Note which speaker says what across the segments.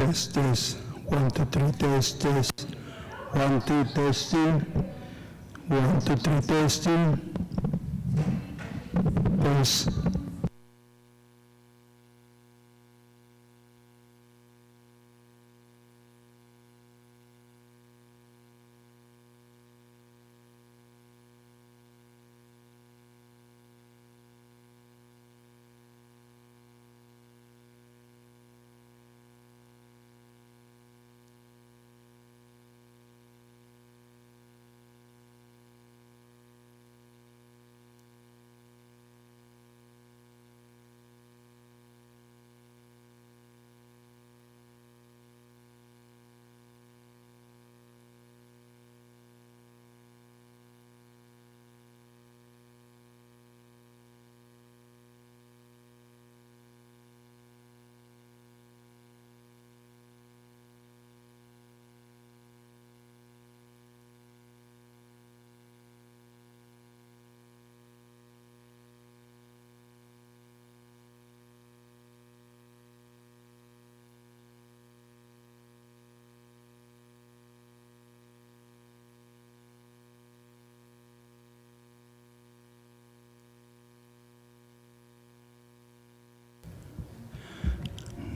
Speaker 1: Test, test. 1, 2, 3, test, test. 1, 2, testing. 1, 2, 3, testing. Test.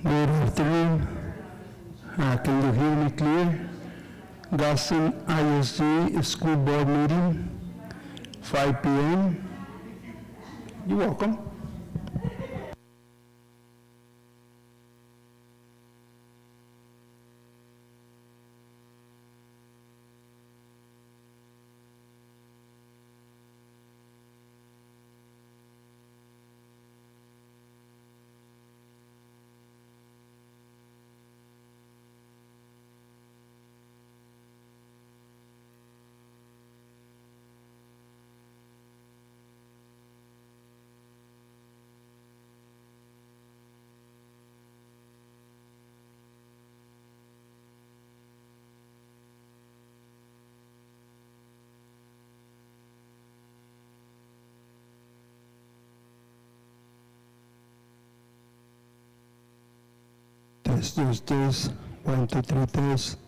Speaker 1: Good afternoon. Can you hear me clear? Gadsden ISD School Board Meeting, 5 p.m. You're welcome. Test. 1, 2, 3, test.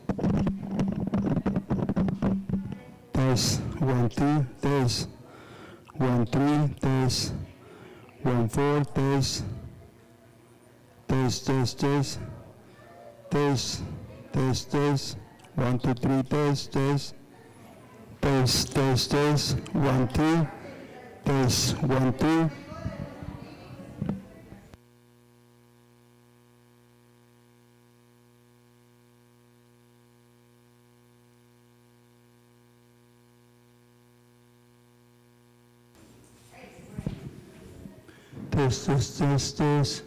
Speaker 1: Test. 1, 2, test. 1, 3, test. 1, 4, test. Test. Test. 1, 2, 3, test. Test. 1, 2. Test. 1, 2. Test. Test. Test.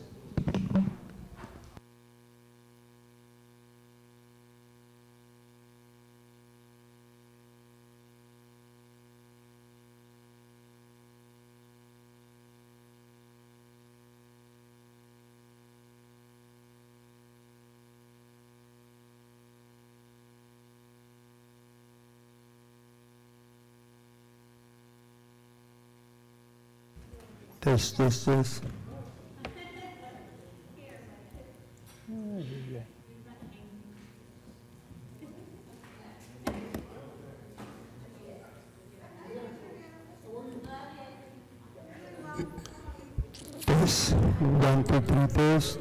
Speaker 1: 1, 2, 3, test.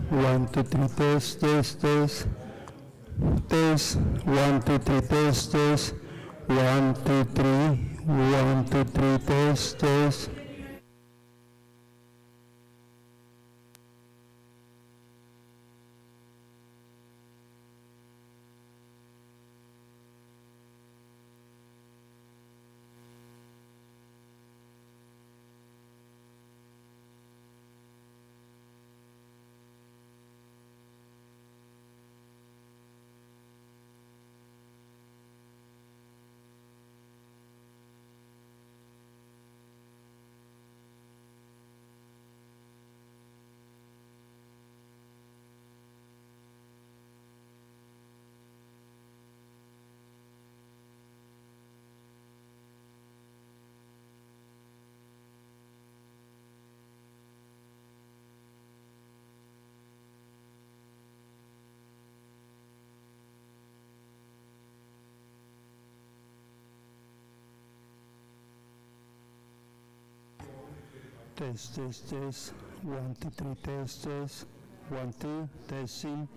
Speaker 1: 1, 2, 3, test. Test. 1, 2, 3, test. 1, 2, 3. 1, 2, 3, test. Test, test, test. 1, 2, 3, test, test. 1, 2, testing.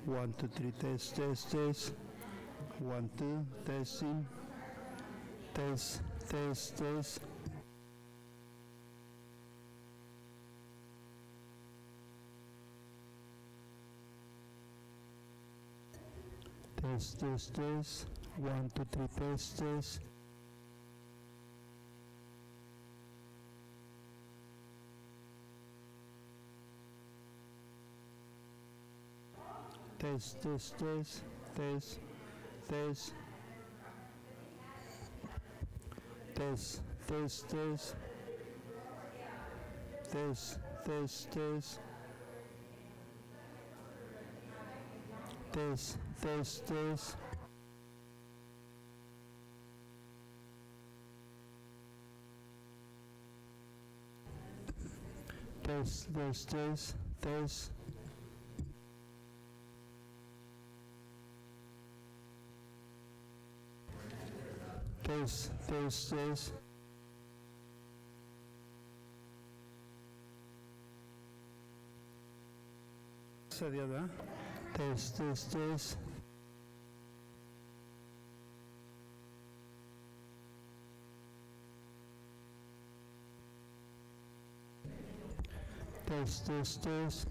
Speaker 1: 1, 2, 3, test, test, test. 1, 2, testing. Test, test, test. Test, test, test. 1, 2, 3, test, test. Test, test, test, test, test, test, test, test, test, test, test, test, test, test. Test, test, test, test. Test, test, test. Sería, ¿verdad? Test, test, test. Test, test, test.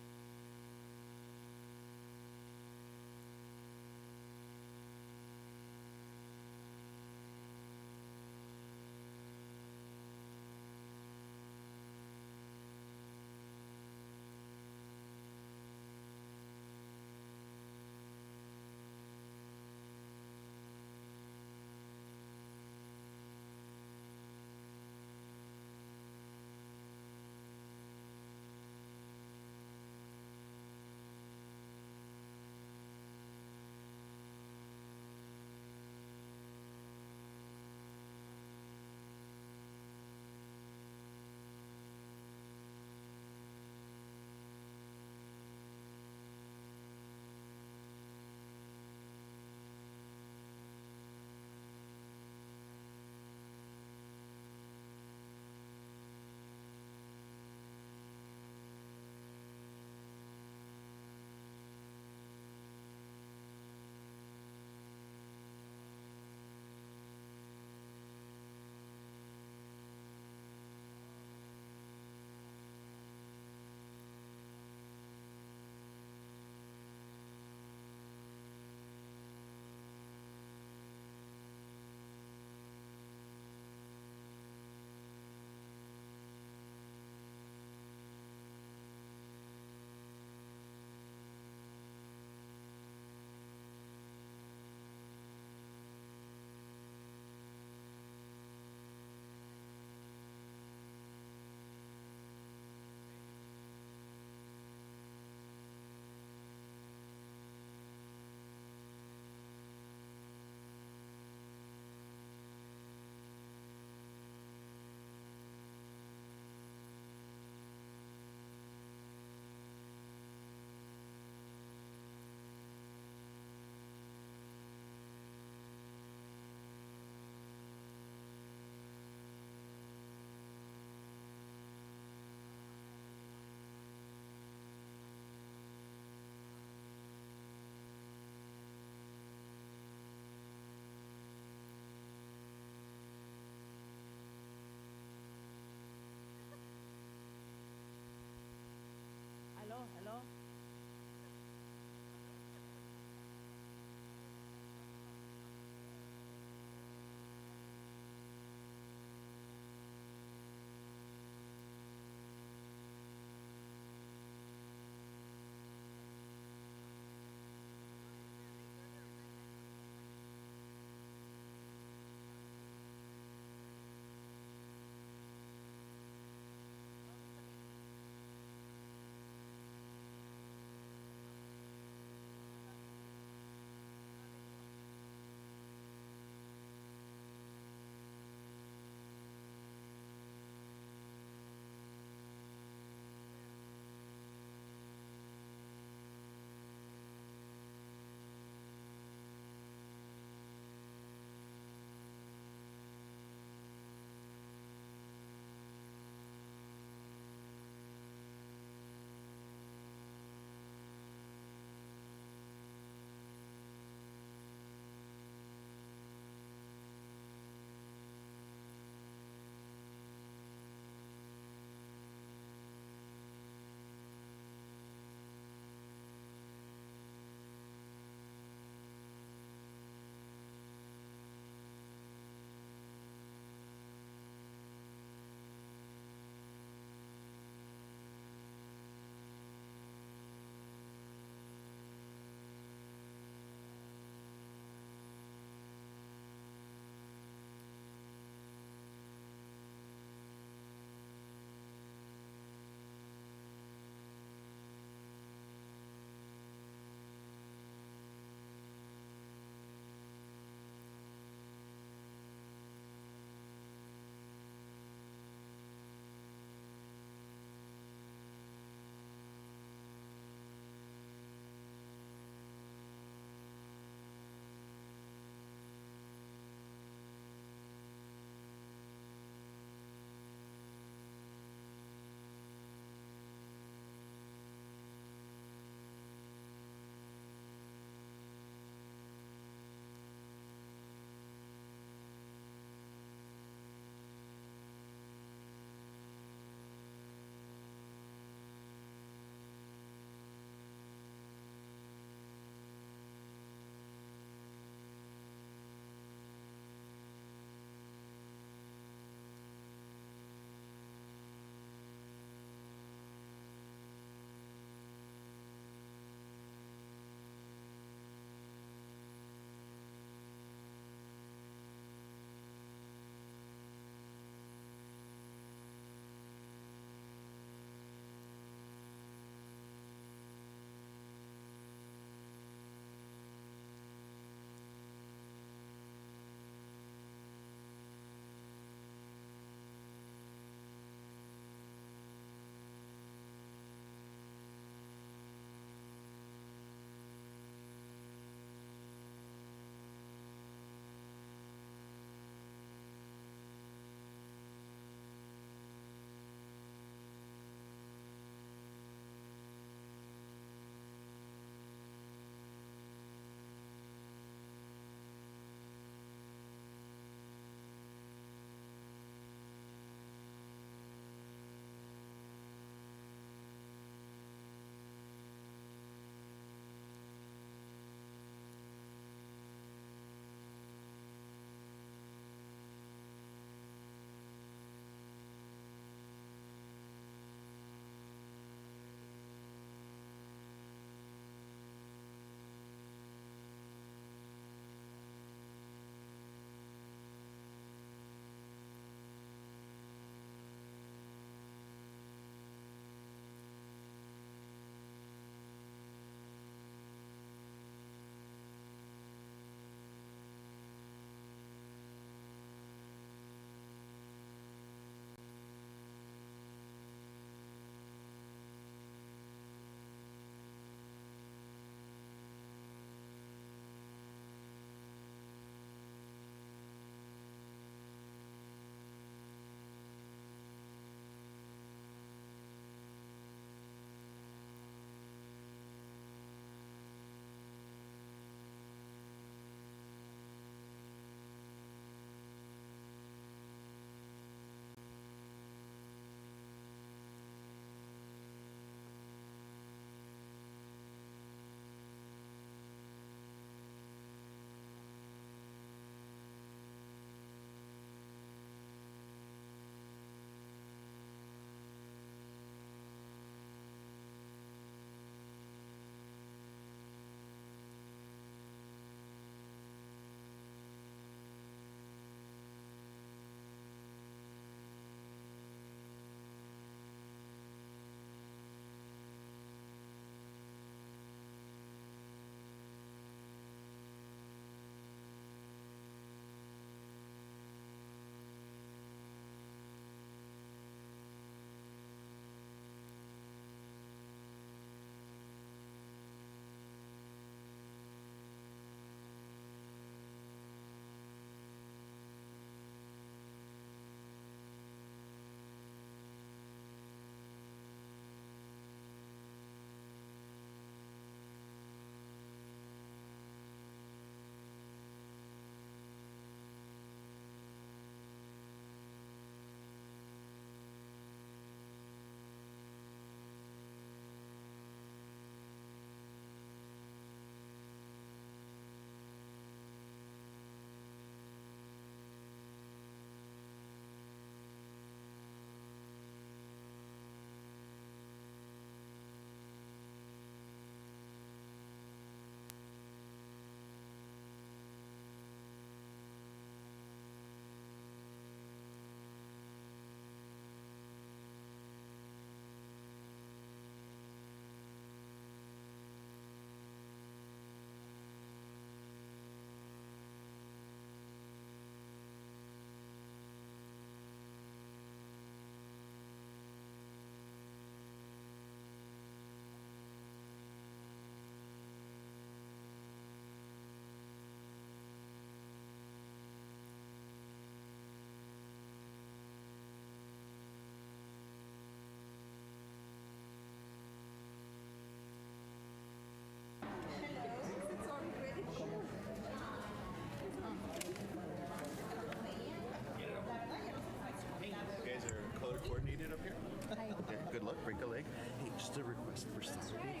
Speaker 2: Good luck. Break a leg. Hey, just a request for Saturday.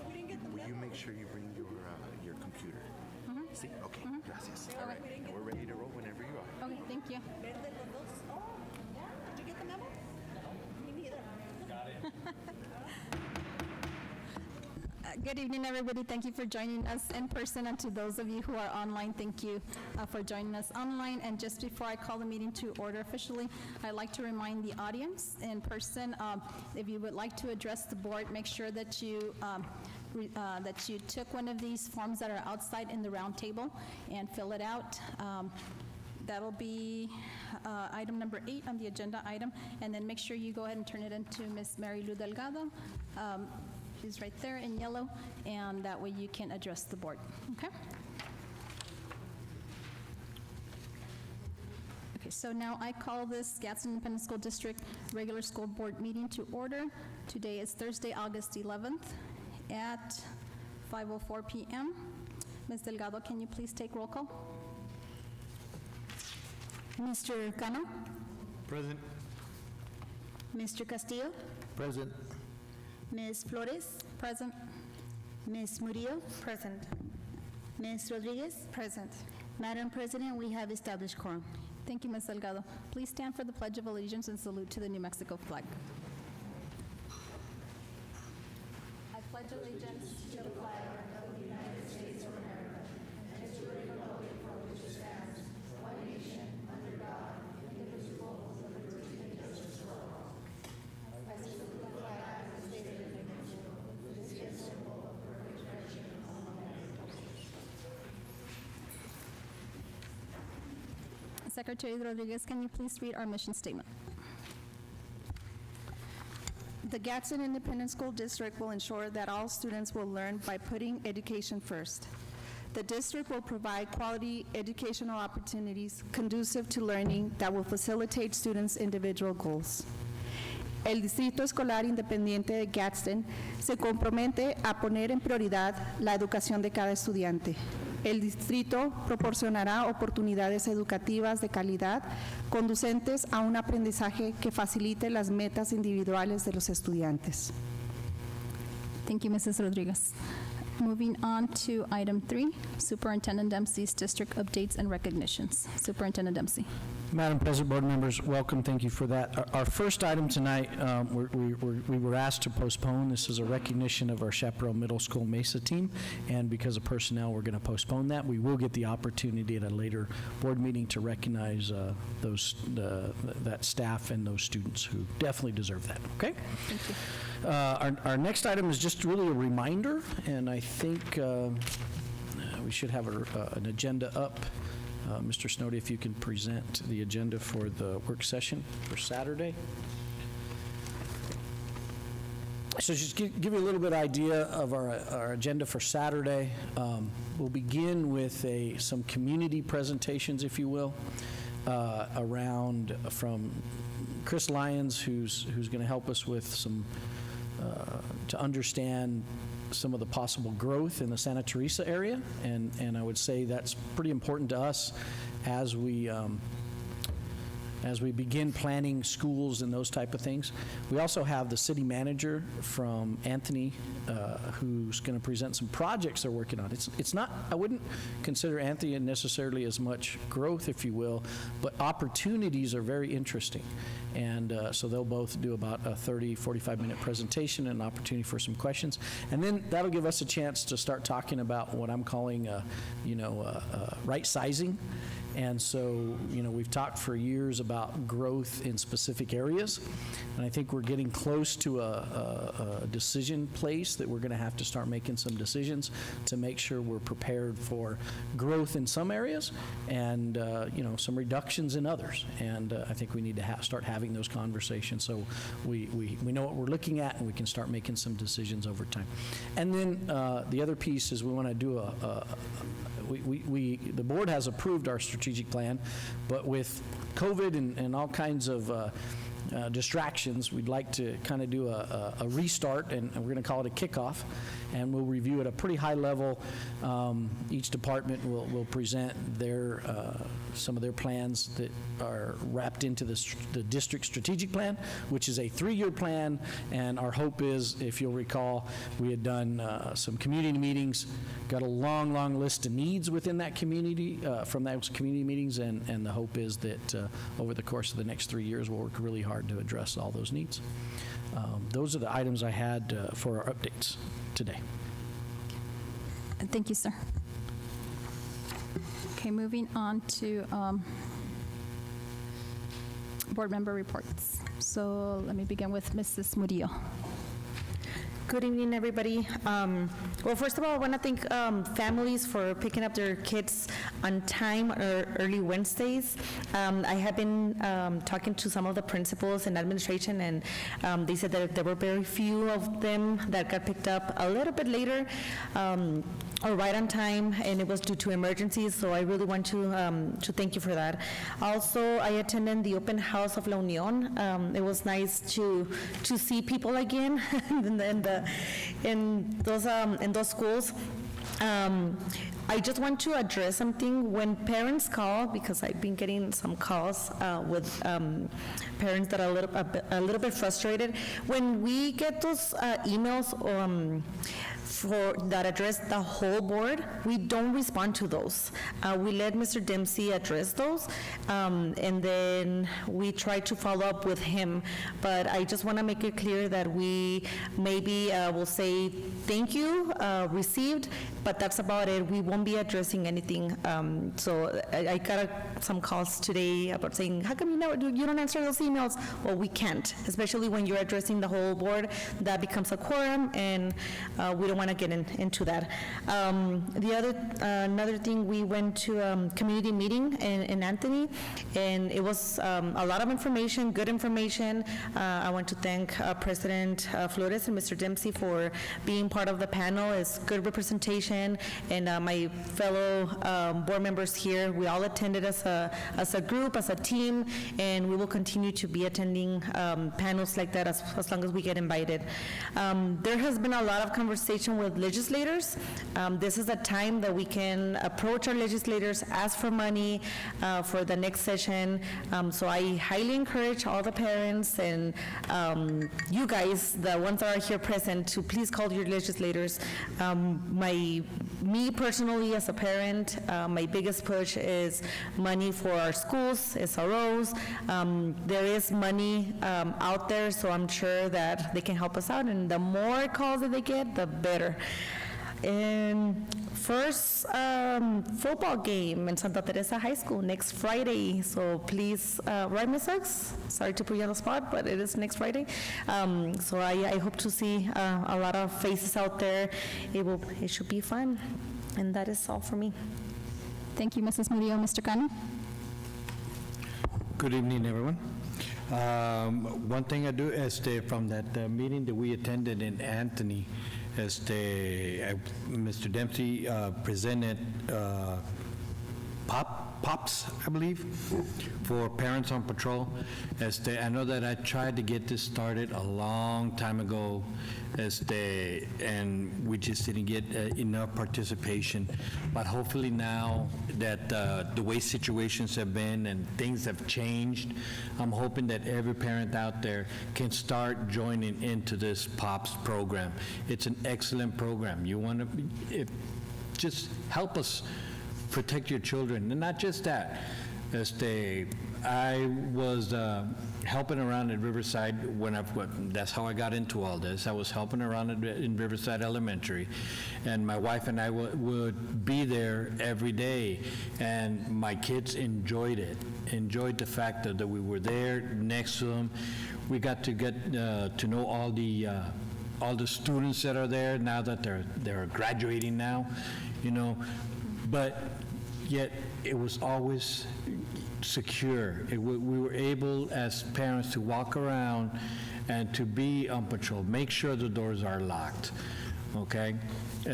Speaker 2: Will you make sure you bring your computer? See? Okay. Gracias. All right. And we're ready to roll whenever you are.
Speaker 3: Okay, thank you.
Speaker 4: Did you get the memo? Me neither.
Speaker 3: Good evening, everybody. Thank you for joining us in person, and to those of you who are online, thank you for joining us online. And just before I call the meeting to order officially, I'd like to remind the audience in person, if you would like to address the board, make sure that you took one of these forms that are outside in the round table and fill it out. That'll be item number 8 on the agenda item, and then make sure you go ahead and turn it into Ms. Mary Lou Delgado. She's right there in yellow, and that way you can address the board, okay? Okay, so now I call this Gadsden Independent School District regular school board meeting to order. Today is Thursday, August 11th at 5:04 p.m. Ms. Delgado, can you please take roll call?
Speaker 5: Mr. Cano?
Speaker 6: Present.
Speaker 5: Mr. Castillo?
Speaker 6: Present.
Speaker 5: Ms. Flores?
Speaker 3: Present.
Speaker 5: Ms. Murillo? Present. Ms. Rodriguez?
Speaker 3: Present.
Speaker 5: Madam President, we have established quorum.
Speaker 3: Thank you, Ms. Delgado. Please stand for the Pledge of Allegiance and salute to the New Mexico flag. I pledge allegiance to the flag of the United States of America and to the republic for which it stands, one nation, under God, indivisible, with liberty and justice for all. I salute the flag of the state of New Mexico, which is a symbol of perfect friendship among men. Secretary Rodriguez, can you please read our mission statement?
Speaker 7: The Gadsden Independent School District will ensure that all students will learn by putting education first. The district will provide quality educational opportunities conducive to learning that will facilitate students' individual goals. El Distrito Escolar Independiente de Gadsden se compromete a poner en prioridad la educación de cada estudiante. El distrito proporcionará oportunidades educativas de calidad conducentes a un aprendizaje que facilite las metas individuales de los estudiantes.
Speaker 3: Thank you, Mrs. Rodriguez. Moving on to item 3, Superintendent Dempsey's district updates and recognitions. Superintendent Dempsey.
Speaker 6: Madam President, board members, welcome. Thank you for that. Our first item tonight, we were asked to postpone. This is a recognition of our Chaparral Middle School Mesa team, and because of personnel, we're going to postpone that. We will get the opportunity at a later board meeting to recognize that staff and those students who definitely deserve that. Okay?
Speaker 3: Thank you.
Speaker 6: Our next item is just really a reminder, and I think we should have an agenda up. Mr. Snowdy, if you can present the agenda for the work session for Saturday. So just give you a little bit idea of our agenda for Saturday. We'll begin with some community presentations, if you will, around from Chris Lyons, who's going to help us with some to understand some of the possible growth in the Santa Teresa area, and I would say that's pretty important to us as we begin planning schools and those type of things. We also have the city manager from Anthony, who's going to present some projects they're working on. It's not, I wouldn't consider Anthony necessarily as much growth, if you will, but opportunities are very interesting. And so they'll both do about a 30, 45-minute presentation and an opportunity for some questions. And then that'll give us a chance to start talking about what I'm calling, right sizing. And so, we've talked for years about growth in specific areas, and I think we're getting close to a decision place that we're going to have to start making some decisions to make sure we're prepared for growth in some areas and, some reductions in others. And I think we need to start having those conversations so we know what we're looking at and we can start making some decisions over time. And then the other piece is we want to do the board has approved our strategic plan, but with COVID and all kinds of distractions, we'd like to kind of do a restart, and we're going to call it a kickoff, and we'll review at a pretty high level. Each department will present their some of their plans that are wrapped into the district strategic plan, which is a 3-year plan, and our hope is, if you'll recall, we had done some community meetings, got a long list of needs within that community, from those community meetings, and the hope is that over the course of the next 3 years, we'll work really hard to address all those needs. Those are the items I had for our updates today.
Speaker 3: Thank you, sir. Okay, moving on to board member reports. So let me begin with Mrs. Murillo.
Speaker 8: Good evening, everybody. Well, first of all, I want to thank families for picking up their kids on time or early Wednesdays. I have been talking to some of the principals and administration, and they said that there were very few of them that got picked up a little bit later or right on time, and it was due to emergencies, so I really want to thank you for that. Also, I attended the open house of La Unión. It was nice to see people again in those schools. I just want to address something. When parents call, because I've been getting some calls with parents that are a little bit frustrated. When we get those emails that address the whole board, we don't respond to those. We let Mr. Dempsey address those, and then we try to follow up with him. But I just want to make it clear that we maybe will say thank you, received, but that's about it. We won't be addressing anything. So I got some calls today about saying, how come you don't answer those emails? Well, we can't, especially when you're addressing the whole board. That becomes a quorum, and we don't want to get into that. Another thing, we went to a community meeting in Anthony, and it was a lot of information, good information. I want to thank President Flores and Mr. Dempsey for being part of the panel. It's good representation, and my fellow board members here, we all attended as a group, as a team, and we will continue to be attending panels like that as long as we get invited. There has been a lot of conversation with legislators. This is a time that we can approach our legislators, ask for money for the next session. So I highly encourage all the parents and you guys, the ones that are here present, to please call your legislators. Me personally, as a parent, my biggest push is money for our schools, SROs. There is money out there, so I'm sure that they can help us out, and the more calls that they get, the better. And first football game in Santa Teresa High School next Friday, so please, right, Ms. Suggs? Sorry to put you on the spot, but it is next Friday. So I hope to see a lot of faces out there. It should be fun, and that is all for me.
Speaker 3: Thank you, Mrs. Murillo. Mr. Cano?
Speaker 9: Good evening, everyone. One thing I do is from that meeting that we attended in Anthony, Mr. Dempsey presented POPs, I believe, for Parents on Patrol. I know that I tried to get this started a long time ago, and we just didn't get enough participation. But hopefully now that the way situations have been and things have changed, I'm hoping that every parent out there can start joining into this POPs program. It's an excellent program. You want to just help us protect your children. And not just that. I was helping around at Riverside that's how I got into all this. I was helping around in Riverside Elementary, and my wife and I would be there every day, and my kids enjoyed it, enjoyed the fact that we were there next to them. We got to get to know all the students that are there now that they're graduating now, but yet it was always secure. We were able as parents to walk around and to be on patrol, make sure the doors are locked, okay?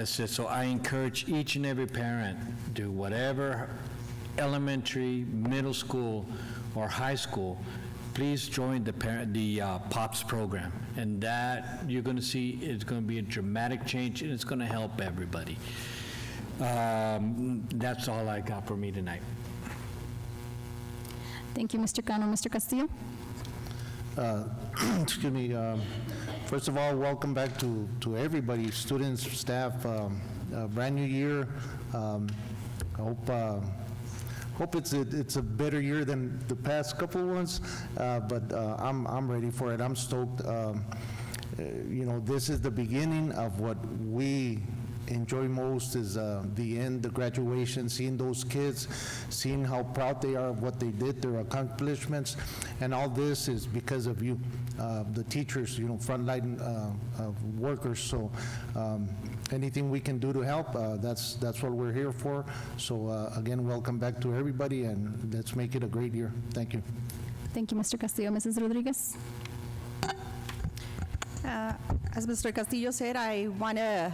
Speaker 9: So I encourage each and every parent, do whatever elementary, middle school, or high school, please join the POPS program. And that, you're going to see, it's going to be a dramatic change, and it's going to help everybody. That's all I got for me tonight.
Speaker 3: Thank you, Mr. Cano. Mr. Castillo?
Speaker 10: Excuse me. First of all, welcome back to everybody, students, staff, brand new year. I hope it's a better year than the past couple ones, but I'm ready for it. I'm stoked. This is the beginning of what we enjoy most, is the end, the graduation, seeing those kids, seeing how proud they are of what they did, their accomplishments, and all this is because of you, the teachers, frontline workers. So anything we can do to help, that's what we're here for. So again, welcome back to everybody, and let's make it a great year. Thank you.
Speaker 3: Thank you, Mr. Castillo. Mrs. Rodriguez?
Speaker 7: As Mr. Castillo said, I want to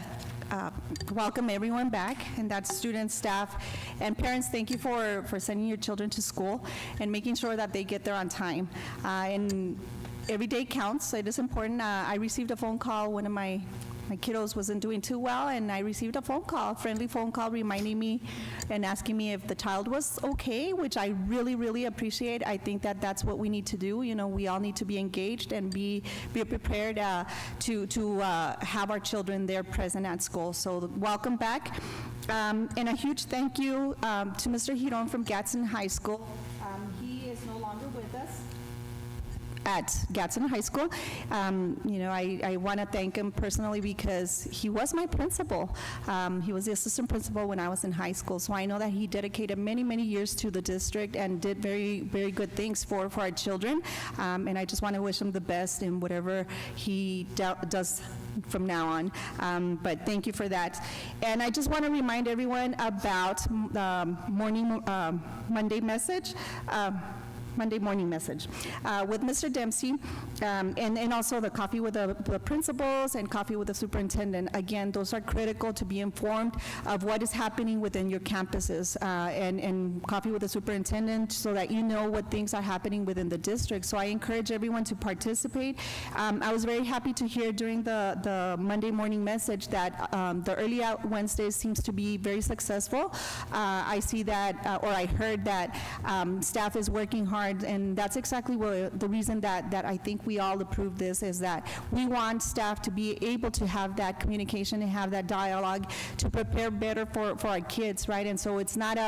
Speaker 7: welcome everyone back, and that's students, staff, and parents. Thank you for sending your children to school and making sure that they get there on time. And every day counts. It is important. I received a phone call. One of my kiddos wasn't doing too well, and I received a phone call, friendly phone call, reminding me and asking me if the child was okay, which I really, really appreciate. I think that that's what we need to do. We all need to be engaged and be prepared to have our children there present at school. So welcome back. And a huge thank you to Mr. Giron from Gadsden High School. He is no longer with us at Gadsden High School. I want to thank him personally because he was my principal. He was the assistant principal when I was in high school, so I know that he dedicated many, many years to the district and did very, very good things for our children, and I just want to wish him the best in whatever he does from now on, but thank you for that. And I just want to remind everyone about Monday morning message with Mr. Dempsey, and also the coffee with the principals and coffee with the superintendent. Again, those are critical to be informed of what is happening within your campuses, and coffee with the superintendent so that you know what things are happening within the district. So I encourage everyone to participate. I was very happy to hear during the Monday morning message that the Early Out Wednesdays seems to be very successful. I see that, or I heard that staff is working hard, and that's exactly the reason that I think we all approve this, is that we want staff to be able to have that communication and have that dialogue to prepare better for our kids, right? And so it's not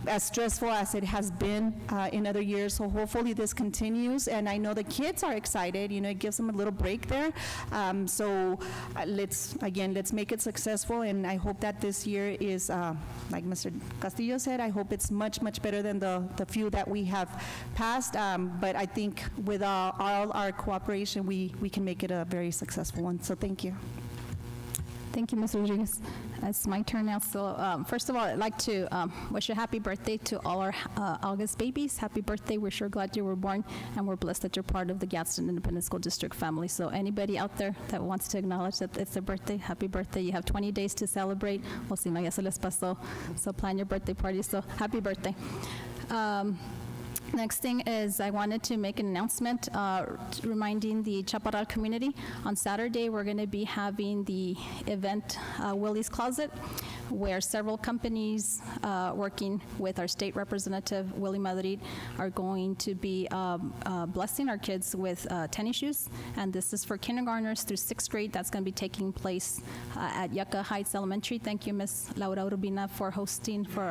Speaker 7: as stressful as it has been in other years, so hopefully this continues, and I know the kids are excited, it gives them a little break there. So let's make it successful, and I hope that this year is, like Mr. Castillo said, I hope it's much, much better than the few that we have passed, but I think with all our cooperation, we can make it a very successful one. So thank you.
Speaker 3: Thank you, Ms. Rodriguez. It's my turn now. So first of all, I'd like to wish a happy birthday to all our August babies. Happy birthday. We're sure glad you were born, and we're blessed that you're part of the Gadsden Independent School District family. So anybody out there that wants to acknowledge that it's their birthday, happy birthday. You have 20 days to celebrate. Well, si no, ya se les pasó. So plan your birthday party. So happy birthday. Next thing is I wanted to make an announcement reminding the Chaparral community. On Saturday, we're going to be having the event Willie's Closet, where several companies working with our state representative, Willie Madrid, are going to be blessing our kids with tennis shoes. And this is for kindergartners through 6th grade. That's going to be taking place at Yucca Heights Elementary. Thank you, Ms. Laura Urbina, for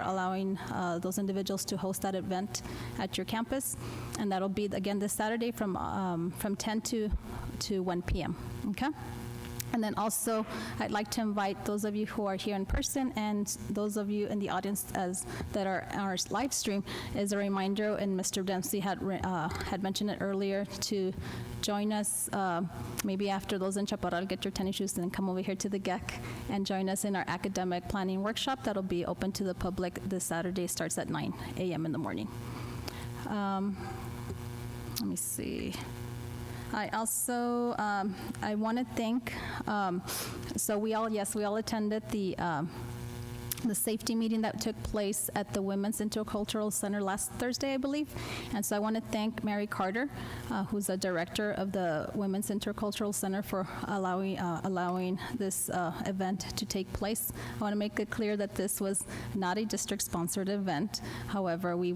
Speaker 3: allowing those individuals to host that event at your campus. And that'll be, again, this Saturday from 10 to 1 p.m., okay? And then also, I'd like to invite those of you who are here in person and those of you in the audience that are on our live stream, as a reminder, and Mr. Dempsey had mentioned it earlier, to join us maybe after those in Chaparral get your tennis shoes, and then come over here to the GEC and join us in our academic planning workshop that'll be open to the public this Saturday. Starts at 9 a.m. in the morning. Let me see. I also, I want to thank, so we all attended the the safety meeting that took place at the Women's Intercultural Center last Thursday, I believe. And so I want to thank Mary Carter, who's the director of the Women's Intercultural Center, for allowing this event to take place. I want to make it clear that this was not a district-sponsored event. However, we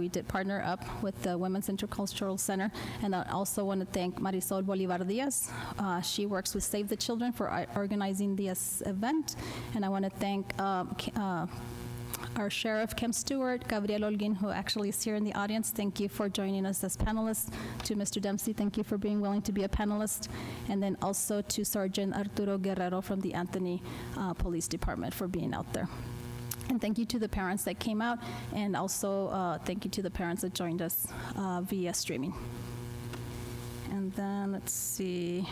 Speaker 3: did partner up with the Women's Intercultural Center. And I also want to thank Marisol Bolivar Diaz. She works with Save the Children for organizing this event. And I want to thank our Sheriff, Kim Stewart, Gabriel Olguin, who actually is here in the audience. Thank you for joining us as panelists. To Mr. Dempsey, thank you for being willing to be a panelist. And then also to Sergeant Arturo Guerrero from the Anthony Police Department for being out there. And thank you to the parents that came out, and also thank you to the parents that joined us via streaming. And then, let's see.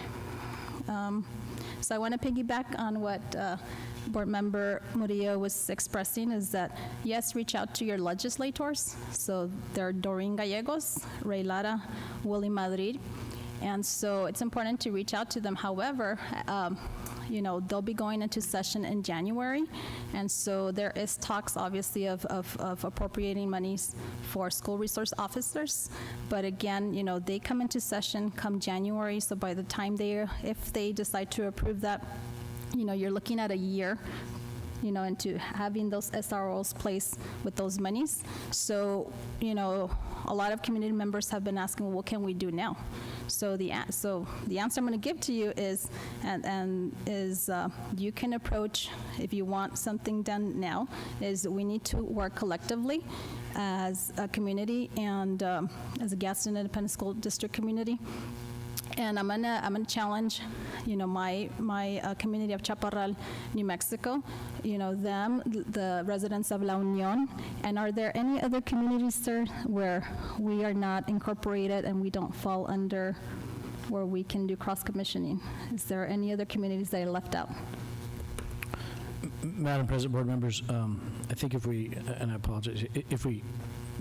Speaker 3: So I want to piggyback on what Board Member Murillo was expressing, is that, yes, reach out to your legislators. So they're Doreen Gallegos, Ray Lara, Willie Madrid. And so it's important to reach out to them. However, you know, they'll be going into session in January, and so there is talks, obviously, of appropriating monies for school resource officers. But again, you know, they come into session come January, so by the time if they decide to approve that, you know, you're looking at a year, you know, into having those SROs placed with those monies. So, you know, a lot of community members have been asking, well, what can we do now? So the answer I'm going to give to you is, you can approach, if you want something done now, is we need to work collectively as a community and as a Gadsden Independent School District community. And I'm gonna challenge, you know, my community of Chaparral, New Mexico, you know, the residents of La Union. And are there any other communities, sir, where we are not incorporated and we don't fall under where we can do cross-commissioning? Is there any other communities that are left out?
Speaker 6: Madam President, board members, I think if we, and I apologize, if we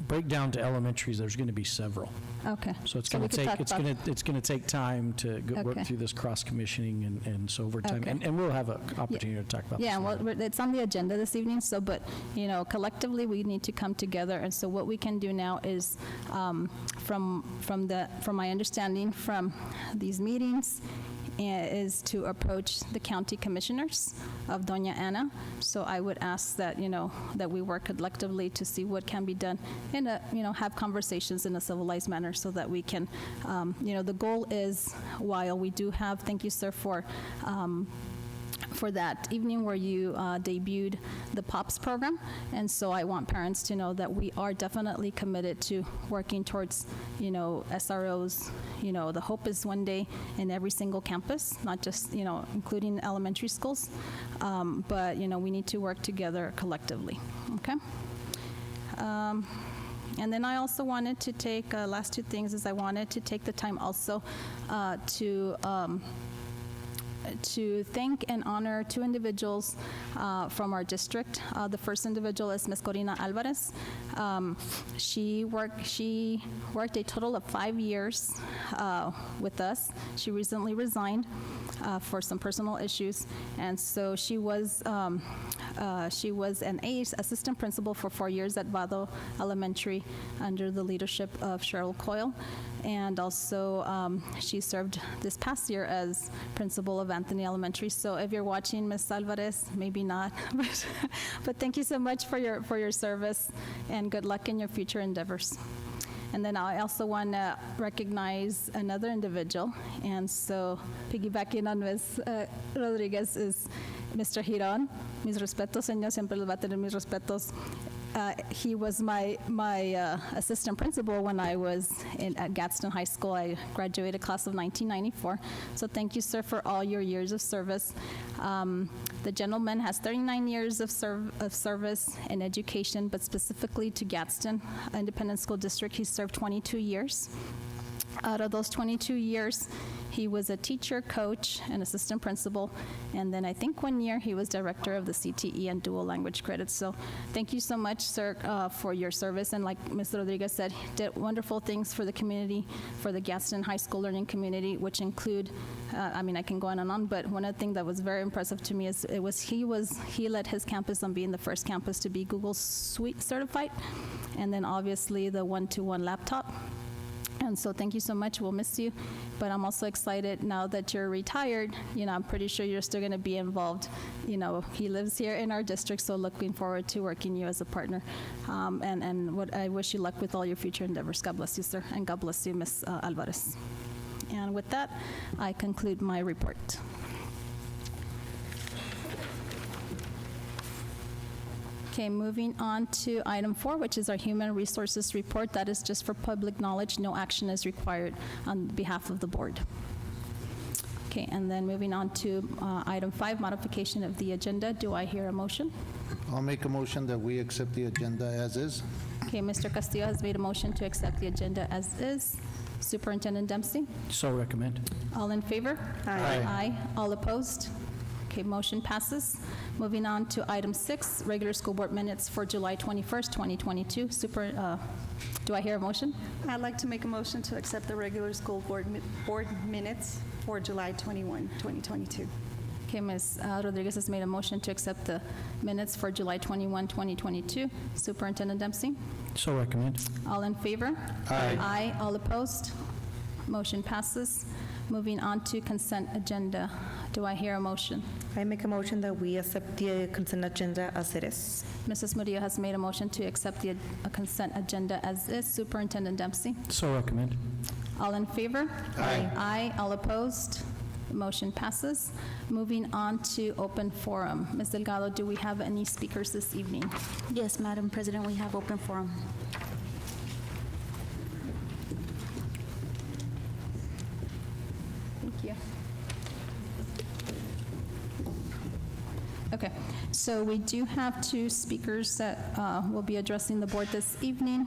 Speaker 6: break down to elementaries, there's going to be several.
Speaker 3: Okay.
Speaker 6: So it's
Speaker 3: So
Speaker 6: going
Speaker 3: we
Speaker 6: to
Speaker 3: could
Speaker 6: take,
Speaker 3: talk about-
Speaker 6: it's going to take time to work
Speaker 3: Okay.
Speaker 6: through this cross-commissioning and so over time.
Speaker 3: Okay.
Speaker 6: And we'll have an opportunity to talk about this.
Speaker 3: Yeah, well, it's on the agenda this evening, so, but, you know, collectively, we need to come together, and so what we can do now is, from my understanding from these meetings, is to approach the county commissioners of Doña Ana. So I would ask that, you know, that we work collectively to see what can be done and, you know, have conversations in a civilized manner so that we can, you know, the goal is, while we do have, thank you, sir, for that evening where you debuted the POPs program. And so I want parents to know that we are definitely committed to working towards, you know, SROs. You know, the hope is one day in every single campus, not just, you know, including elementary schools. But, you know, we need to work together collectively, okay? And then I also wanted to take, last two things is I wanted to take the time also to thank and honor two individuals from our district. The first individual is Ms. Corina Alvarez. She worked a total of 5 years with us. She recently resigned for some personal issues, and so she was an assistant principal for 4 years at Vado Elementary under the leadership of Cheryl Coyle. And also, she served this past year as principal of Anthony Elementary. So if you're watching, Ms. Alvarez, maybe not, but thank you so much for your service, and good luck in your future endeavors. And then I also want to recognize another individual, and so piggybacking on Ms. Rodriguez is Mr. Giron. Mis respetos, señor, siempre les va a tener mis respetos. He was my assistant principal when I was at Gadsden High School. I graduated class of 1994. So thank you, sir, for all your years of service. The gentleman has 39 years of service in education, but specifically to Gadsden Independent School District, he served 22 years. Out of those 22 years, He was a teacher, coach, and assistant principal, and then I think 1 year he was director of the CTE and dual language credits. So thank you so much, sir, for your service. And like Ms. Rodriguez said, did wonderful things for the community, for the Gadsden High School learning community, which include, I mean, I can go on and on, but one of the things that was very impressive to me is he led his campus on being the first campus to be Google Suite certified, and then obviously the one-to-one laptop. And so thank you so much. We'll miss you. But I'm also excited now that you're retired. You know, I'm pretty sure you're still going to be involved. You know, he lives here in our district, so looking forward to working you as a partner. And what I wish you luck with all your future endeavors. God bless you, sir. And God bless you, Ms. Alvarez. And with that, I conclude my report. Okay, moving on to item 4, which is our human resources report. That is just for public knowledge. No action is required on behalf of the board. Okay, and then moving on to item 5, modification of the agenda. Do I hear a motion?
Speaker 10: I'll make a motion that we accept the agenda as is.
Speaker 3: Okay, Mr. Castillo has made a motion to accept the agenda as is. Superintendent Dempsey?
Speaker 6: So recommend.
Speaker 3: All in favor?
Speaker 10: Aye.
Speaker 3: Aye. All opposed? Okay, motion passes. Moving on to item 6, regular school board minutes for July 21st, 2022. Do I hear a motion?
Speaker 7: I'd like to make a motion to accept the regular school board minutes for July 21, 2022.
Speaker 3: Okay, Ms. Rodriguez has made a motion to accept the minutes for July 21, 2022. Superintendent Dempsey?
Speaker 6: So recommend.
Speaker 3: All in favor?
Speaker 10: Aye.
Speaker 3: Aye. All opposed? Motion passes. Moving on to consent agenda. Do I hear a motion?
Speaker 8: I make a motion that we accept the consent agenda as it is.
Speaker 3: Mrs. Murillo has made a motion to accept the consent agenda as is. Superintendent Dempsey?
Speaker 6: So recommend.
Speaker 3: All in favor?
Speaker 10: Aye.
Speaker 3: Aye. All opposed? Motion passes. Moving on to open forum. Ms. Delgado, do we have any speakers this evening?
Speaker 5: Yes, Madam President, we have open forum.
Speaker 3: Thank you. Okay, so we do have 2 speakers that will be addressing the board this evening.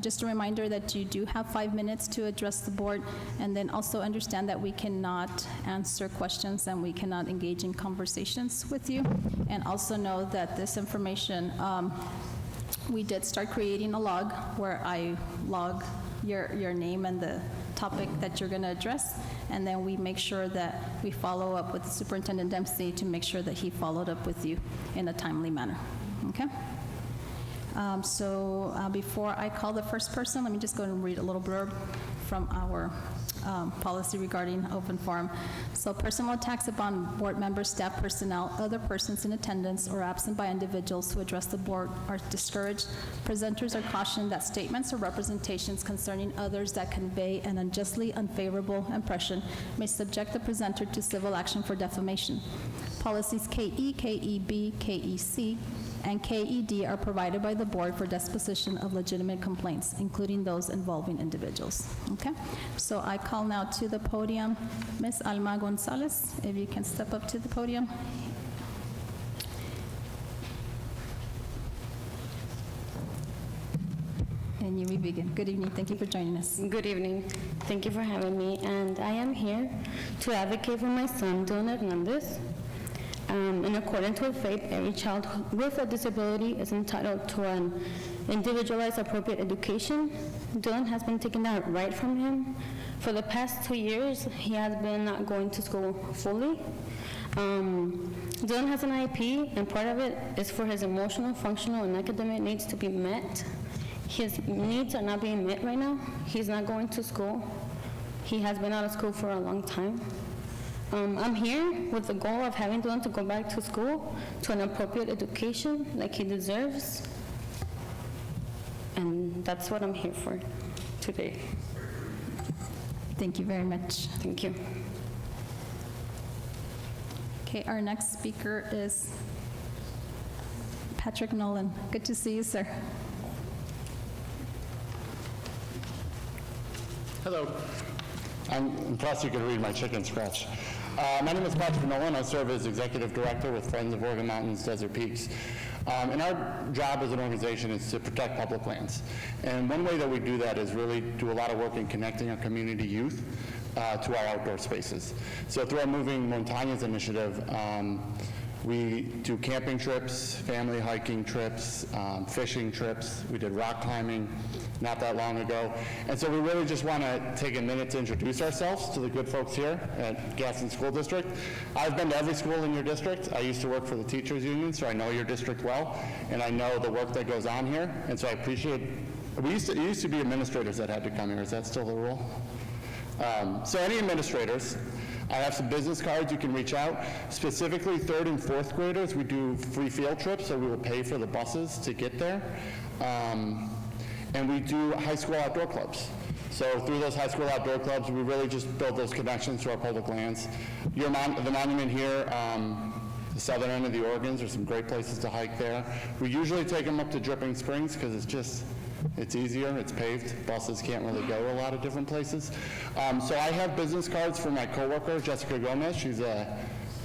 Speaker 3: Just a reminder that you do have 5 minutes to address the board, and then also understand that we cannot answer questions and we cannot engage in conversations with you. And also know that this information, we did start creating a log where I log your name and the topic that you're going to address, and then we make sure that we follow up with Superintendent Dempsey to make sure that he followed up with you in a timely manner. Okay? Before I call the first person, let me just go and read a little blurb from our policy regarding open forum. So personal attacks upon board members, staff personnel, other persons in attendance, or absent by individuals who address the board are discouraged. Presenters are cautioned that statements or representations concerning others that convey an unjustly unfavorable impression may subject the presenter to civil action for defamation. Policies KE, KEB, KEC, and KED are provided by the board for disposition of legitimate complaints, including those involving individuals. Okay? So I call now to the podium Ms. Alma Gonzalez, if you can step up to the podium. And you may begin. Good evening. Thank you for joining us.
Speaker 11: Good evening. Thank you for having me. And I am here to advocate for my son, Dylan Hernandez. In accordance with FAPE, every child with a disability is entitled to an individualized appropriate education. Dylan has been taking that right from him. For the past 2 years, he has been not going to school fully. Dylan has an IEP, and part of it is for his emotional, functional, and academic needs to be met. His needs are not being met right now. He's not going to school. He has been out of school for a long time. I'm here with the goal of having Dylan to go back to school, to an appropriate education like he deserves. And that's what I'm here for today.
Speaker 3: Thank you very much.
Speaker 11: Thank you.
Speaker 3: Okay, our next speaker is Patrick Nolan. Good to see you, sir.
Speaker 12: Hello. Plus you can read my chicken scratch. My name is Patrick Nolan. I serve as Executive Director with Friends of Oregon Mountains Desert Peaks. And our job as an organization is to protect public lands. And one way that we do that is really do a lot of work in connecting our community youth to our outdoor spaces. So through our Moving Montañas initiative, we do camping trips, family hiking trips, fishing trips. We did rock climbing not that long ago. And so we really just want to take a minute to introduce ourselves to the good folks here at Gadsden School District. I've been to every school in your district. I used to work for the teachers union, so I know your district well, and I know the work that goes on here. And so I appreciate, it used to be administrators that had to come here. Is that still the rule? So any administrators, I have some business cards you can reach out. Specifically, 3rd and 4th graders, we do free field trips, so we will pay for the buses to get there. And we do high school outdoor clubs. So through those high school outdoor clubs, we really just build those connections to our public lands. The monument here, the southern end of the Oregons, there's some great places to hike there. We usually take them up to Dripping Springs because it's easier, it's paved. Buses can't really go to a lot of different places. So I have business cards for my coworker, Jessica Gomez. She's a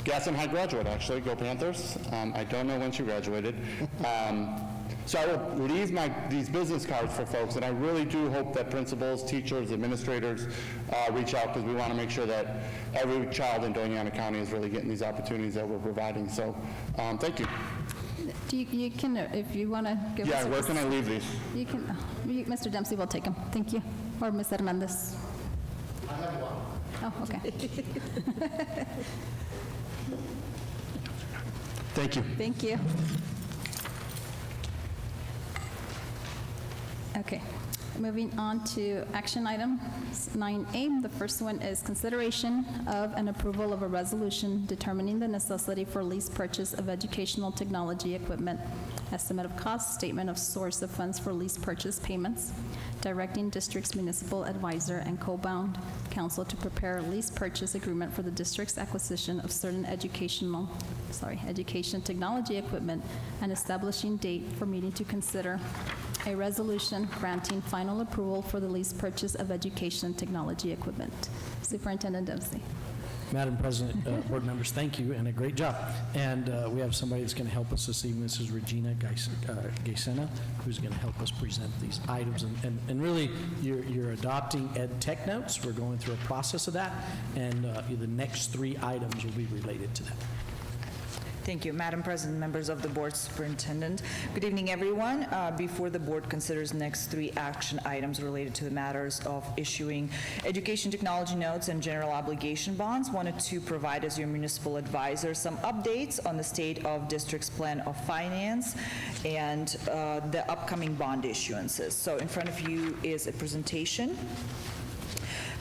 Speaker 12: Gadsden High graduate, actually. Go Panthers. I don't know when she graduated. So I will leave these business cards for folks, and I really do hope that principals, teachers, administrators reach out, because we want to make sure that every child in Doña Ana County is really getting these opportunities that we're providing. So thank you.
Speaker 3: You can, if you want to give us...
Speaker 12: Yeah, where can I leave these?
Speaker 3: You can, Mr. Dempsey will take them. Thank you. Or Ms. Hernandez.
Speaker 12: I have one.
Speaker 3: Oh, okay.
Speaker 12: Thank you.
Speaker 3: Thank you. Okay, moving on to action item 9A. The first one is consideration of and approval of a resolution determining the necessity for lease purchase of educational technology equipment, estimate of cost, statement of source of funds for lease purchase payments, directing district's municipal advisor and co-bound counsel to prepare a lease purchase agreement for the district's acquisition of certain education technology equipment, and establishing date for meeting to consider a resolution granting final approval for the lease purchase of education technology equipment. Superintendent Dempsey.
Speaker 6: Madam President, board members, thank you, and a great job. And we have somebody that's going to help us this evening. This is Regina Gaisena, who's going to help us present these items. And really, you're adopting ed tech notes. We're going through a process of that, and the next 3 items will be related to that.
Speaker 13: Thank you, Madam President, members of the board, Superintendent. Good evening, everyone. Before the board considers next 3 action items related to the matters of issuing education technology notes and general obligation bonds, wanted to provide as your municipal advisor some updates on the state of district's plan of finance and the upcoming bond issuances. So in front of you is a presentation.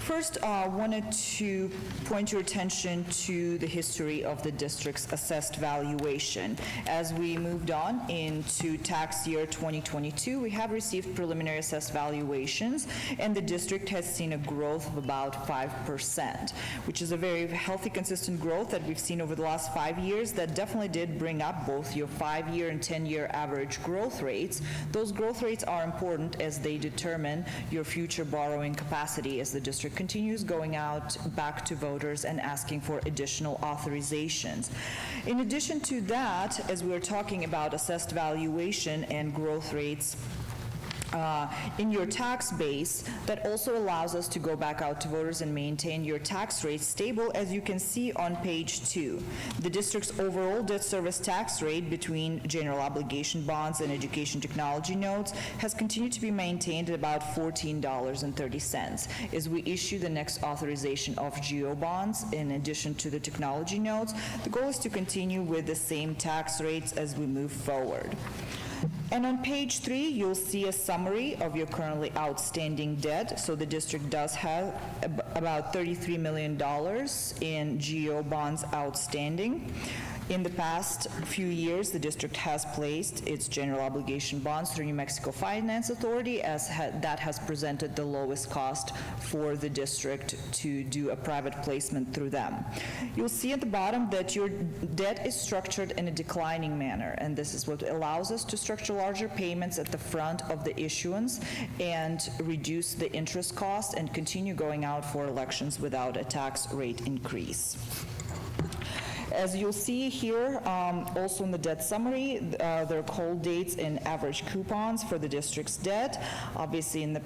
Speaker 13: First, I wanted to point your attention to the history of the district's assessed valuation. As we moved on into tax year 2022, we have received preliminary assessed valuations, and the district has seen a growth of about 5%, which is a very healthy, consistent growth that we've seen over the last 5 years. That definitely did bring up both your 5-year and 10-year average growth rates. Those growth rates are important as they determine your future borrowing capacity as the district continues going out back to voters and asking for additional authorizations. In addition to that, as we were talking about assessed valuation and growth rates in your tax base, that also allows us to go back out to voters and maintain your tax rate stable, as you can see on page 2. The district's overall debt service tax rate between general obligation bonds and education technology notes has continued to be maintained at about $14.30. As we issue the next authorization of GO bonds, in addition to the technology notes, the goal is to continue with the same tax rates as we move forward. And on page 3, you'll see a summary of your currently outstanding debt. So the district does have about $33 million in GO bonds outstanding. In the past few years, the district has placed its general obligation bonds through New Mexico Finance Authority, as that has presented the lowest cost for the district to do a private placement through them. You'll see at the bottom that your debt is structured in a declining manner, and this is what allows us to structure larger payments at the front of the issuance and reduce the interest cost and continue going out for elections without a tax rate increase. As you'll see here, also in the debt summary, there are call dates and average coupons for the district's debt. Obviously, in the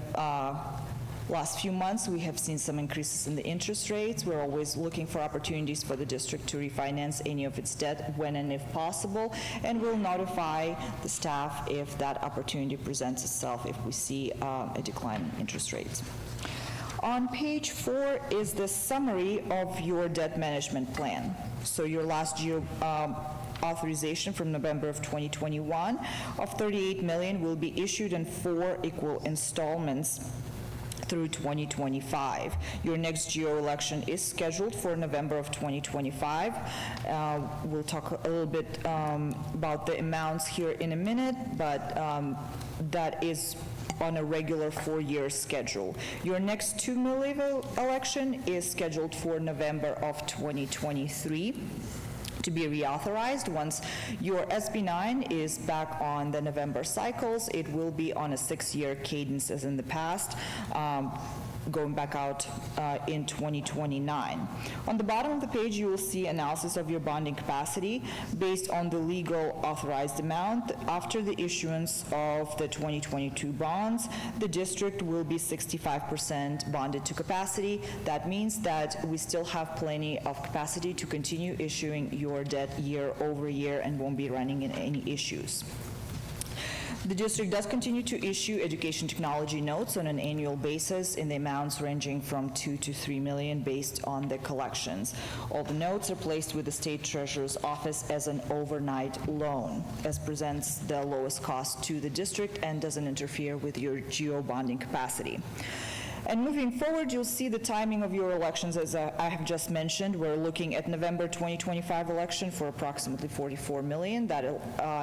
Speaker 13: Last few months, we have seen some increases in the interest rates. We're always looking for opportunities for the district to refinance any of its debt when and if possible, and we'll notify the staff if that opportunity presents itself if we see a decline in interest rates. On page 4 is the summary of your debt management plan. So your last year authorization from November of 2021 of $38 million will be issued in 4 equal installments through 2025. Your next GO election is scheduled for November of 2025. We'll talk a little bit about the amounts here in a minute, but that is on a regular 4-year schedule. Your next 2 mil election is scheduled for November of 2023. To be reauthorized. Once your SB9 is back on the November cycles, it will be on a 6-year cadence as in the past, going back out in 2029. On the bottom of the page, you will see analysis of your bonding capacity based on the legal authorized amount. After the issuance of the 2022 bonds, the district will be 65% bonded to capacity. That means that we still have plenty of capacity to continue issuing your debt year over year and won't be running into any issues. The district does continue to issue education technology notes on an annual basis in the amounts ranging from $2 to $3 million based on the collections. All the notes are placed with the state treasurer's office as an overnight loan, as presents the lowest cost to the district and doesn't interfere with your GO bonding capacity. And moving forward, you'll see the timing of your elections, as I have just mentioned. We're looking at November 2025 election for approximately $44 million. That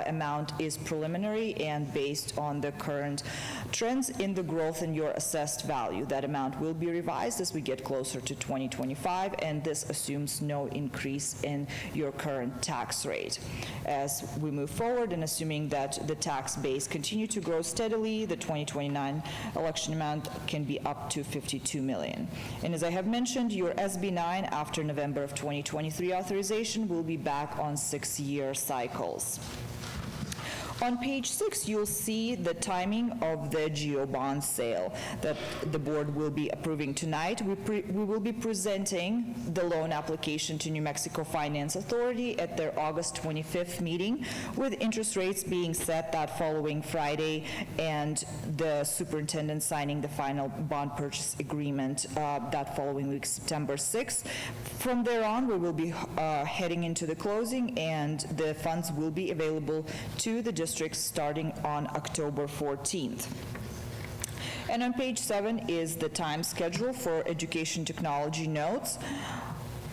Speaker 13: amount is preliminary and based on the current trends in the growth in your assessed value. That amount will be revised as we get closer to 2025, and this assumes no increase in your current tax rate. As we move forward and assuming that the tax base continue to grow steadily, the 2029 election amount can be up to $52 million. And as I have mentioned, your SB9 after November of 2023 authorization will be back on 6-year cycles. On page 6, you'll see the timing of the GO bond sale that the board will be approving tonight. We will be presenting the loan application to New Mexico Finance Authority at their August 25th meeting, with interest rates being set that following Friday and the superintendent signing the final bond purchase agreement that following week, September 6th. From there on, we will be heading into the closing, and the funds will be available to the district starting on October 14th. And on page 7 is the time schedule for education technology notes.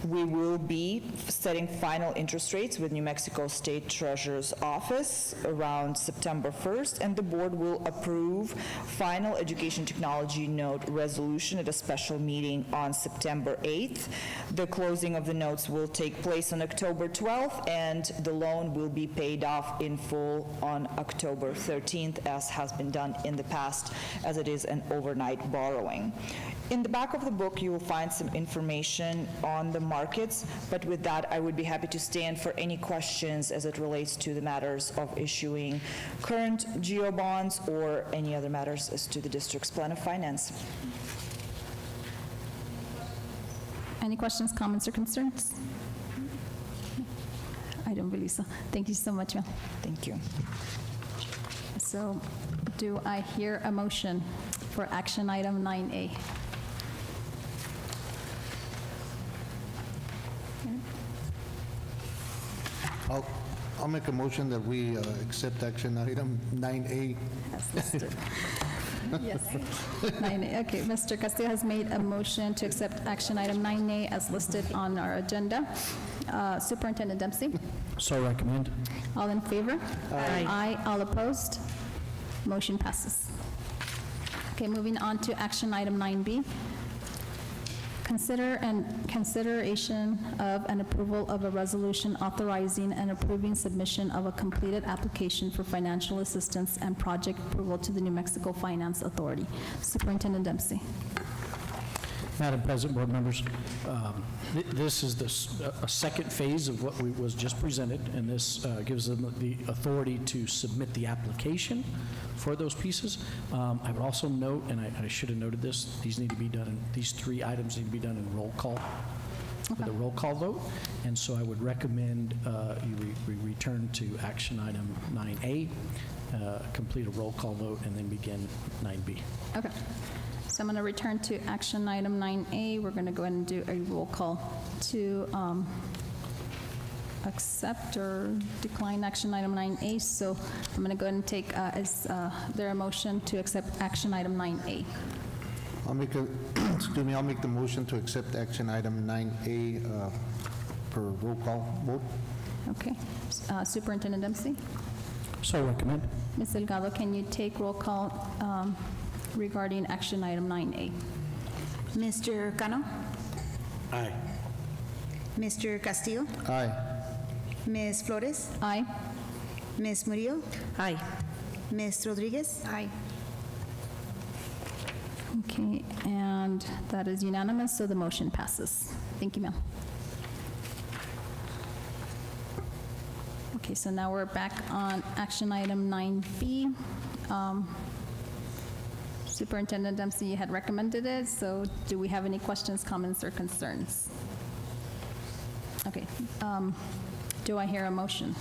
Speaker 13: We will be setting final interest rates with New Mexico State Treasurer's Office around September 1st, and the board will approve final education technology note resolution at a special meeting on September 8th. The closing of the notes will take place on October 12th, and the loan will be paid off in full on October 13th, as has been done in the past, as it is an overnight borrowing. In the back of the book, you will find some information on the markets, but with that, I would be happy to stand for any questions as it relates to the matters of issuing current GO bonds or any other matters as to the district's plan of finance.
Speaker 3: Any questions, comments, or concerns? I don't believe so. Thank you so much, Mel.
Speaker 13: Thank you.
Speaker 3: So, do I hear a motion for action item 9A?
Speaker 10: I'll make a motion that we accept action item 9A.
Speaker 3: As listed. Yes. 9A. Okay, Mr. Castillo has made a motion to accept action item 9A as listed on our agenda. Superintendent Dempsey?
Speaker 6: So recommend.
Speaker 3: All in favor? Aye. Aye. All opposed? Motion passes. Okay, moving on to action item 9B. Consideration of an approval of a resolution authorizing and approving submission of a completed application for financial assistance and project approval to the New Mexico Finance Authority. Superintendent Dempsey.
Speaker 6: Madam President, board members, this is a second phase of what was just presented, and this gives them the authority to submit the application for those pieces. I would also note, and I should have noted this, these 3 items need to be done in roll call, with a roll call vote, and so I would recommend we return to action item 9A, complete a roll call vote, and then begin 9B.
Speaker 3: Okay. So I'm going to return to action item 9A. We're going to go ahead and do a roll call to accept or decline action item 9A. So I'm going to go ahead and take, is there a motion to accept action item 9A?
Speaker 10: I'll make I'll make the motion to accept action item 9A per roll call vote.
Speaker 3: Okay. Superintendent Dempsey?
Speaker 6: So recommend.
Speaker 3: Ms. Delgado, can you take roll call regarding action item 9A?
Speaker 5: Mr. Cano?
Speaker 9: Aye.
Speaker 5: Mr. Castillo?
Speaker 10: Aye.
Speaker 5: Ms. Flores?
Speaker 3: Aye.
Speaker 5: Ms. Murillo?
Speaker 8: Aye.
Speaker 5: Ms. Rodriguez?
Speaker 3: Aye. Okay, and that is unanimous, so the motion passes. Thank you, ma'am. Okay, so now we're back on action item 9B. Superintendent Dempsey, you had recommended it, so do we have any questions, comments, or concerns? Okay, do I hear a motion?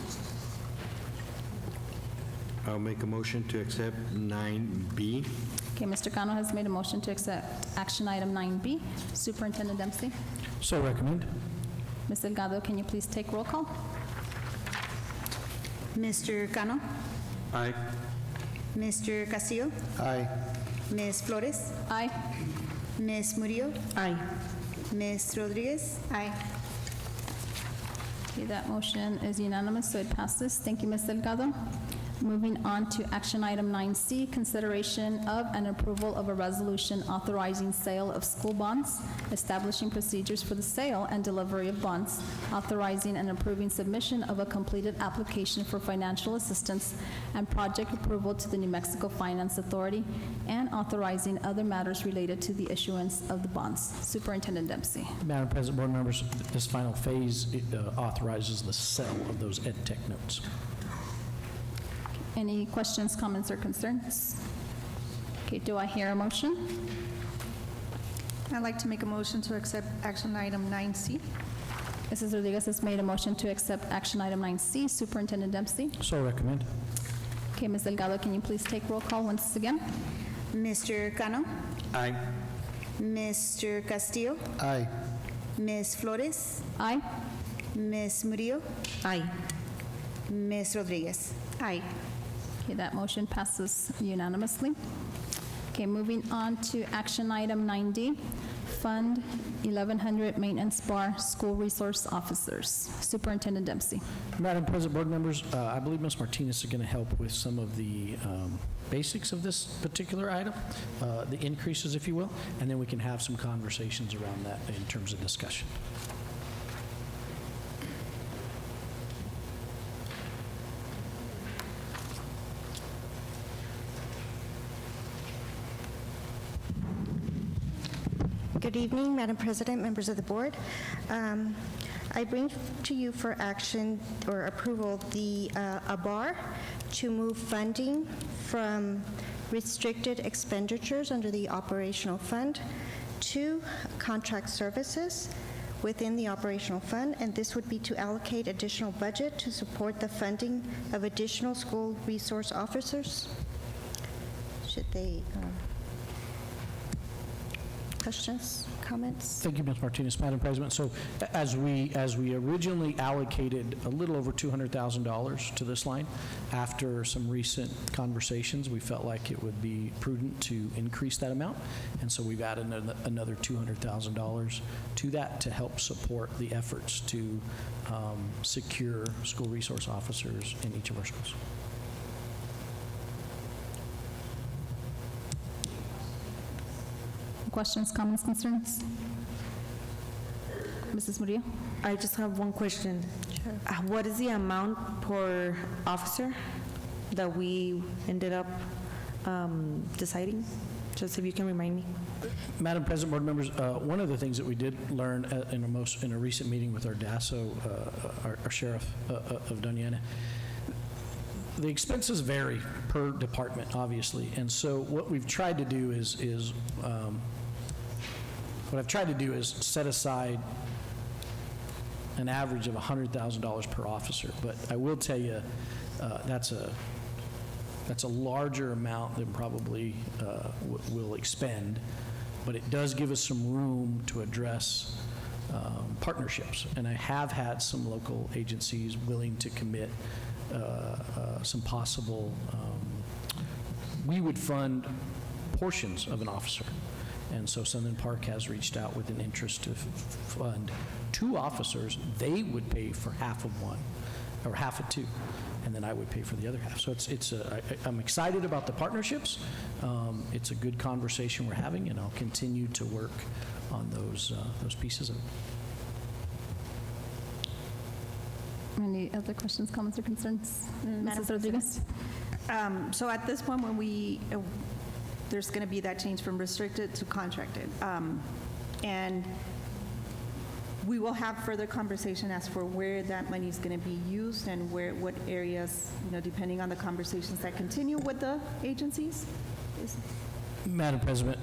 Speaker 9: I'll make a motion to accept 9B.
Speaker 3: Okay, Mr. Cano has made a motion to accept action item 9B. Superintendent Dempsey?
Speaker 6: So recommend.
Speaker 3: Ms. Delgado, can you please take roll call?
Speaker 5: Mr. Cano?
Speaker 9: Aye.
Speaker 5: Mr. Castillo?
Speaker 10: Aye.
Speaker 5: Ms. Flores?
Speaker 3: Aye.
Speaker 5: Ms. Murillo?
Speaker 8: Aye.
Speaker 5: Ms. Rodriguez?
Speaker 3: Aye. Okay, that motion is unanimous, so it passes. Thank you, Ms. Delgado. Moving on to action item 9C, consideration of and approval of a resolution authorizing sale of school bonds, establishing procedures for the sale and delivery of bonds, authorizing and approving submission of a completed application for financial assistance and project approval to the New Mexico Finance Authority, and authorizing other matters related to the issuance of the bonds. Superintendent Dempsey.
Speaker 6: Madam President, board members, this final phase authorizes the sale of those ed tech notes.
Speaker 3: Any questions, comments, or concerns? Okay, do I hear a motion?
Speaker 7: I'd like to make a motion to accept action item 9C.
Speaker 3: Mrs. Rodriguez has made a motion to accept action item 9C. Superintendent Dempsey.
Speaker 6: So recommend.
Speaker 3: Okay, Ms. Delgado, can you please take roll call once again?
Speaker 5: Mr. Cano?
Speaker 9: Aye.
Speaker 5: Mr. Castillo?
Speaker 10: Aye.
Speaker 5: Ms. Flores?
Speaker 3: Aye.
Speaker 5: Ms. Murillo?
Speaker 8: Aye.
Speaker 5: Ms. Rodriguez?
Speaker 7: Aye.
Speaker 3: Okay, that motion passes unanimously. Okay, moving on to action item 9D, Fund 1100 Maintenance Bar School Resource Officers. Superintendent Dempsey.
Speaker 6: Madam President, board members, I believe Ms. Martinez is going to help with some of the basics of this particular item, the increases, if you will, and then we can have some conversations around that in terms of discussion.
Speaker 4: Good evening, Madam President, members of the board. I bring to you for action or approval a bar to move funding from restricted expenditures under the operational fund to contract services within the operational fund, and this would be to allocate additional budget to support the funding of additional school resource officers. Should they, questions, comments?
Speaker 6: Thank you, Ms. Martinez. Madam President, so as we originally allocated a little over $200,000 to this line, after some recent conversations, we felt like it would be prudent to increase that amount, and so we've added another $200,000 to that to help support the efforts to secure school resource officers in each of our schools.
Speaker 3: Questions, comments, concerns? Mrs. Murillo?
Speaker 8: I just have one question. What is the amount per officer that we ended up deciding? Just if you can remind me.
Speaker 6: Madam President, board members, one of the things that we did learn in a recent meeting with our DASO, our sheriff of Doña Ana, the expenses vary per department, obviously, and so what we've tried to do is set aside an average of $100,000 per officer. But I will tell you, that's a larger amount than probably we'll expend, but it does give us some room to address partnerships. And I have had some local agencies willing to commit some possible, we would fund portions of an officer. And so Sunland Park has reached out with an interest to fund 2 officers. They would pay for half of one, or half of 2, and then I would pay for the other half. So I'm excited about the partnerships. It's a good conversation we're having, and I'll continue to work on those pieces of it.
Speaker 3: Any other questions, comments, or concerns? Mrs. Rodriguez?
Speaker 7: So at this point, when there's going to be that change from restricted to contracted, and we will have further conversation as for where that money is going to be used and what areas, depending on the conversations that continue with the agencies.
Speaker 6: Madam President,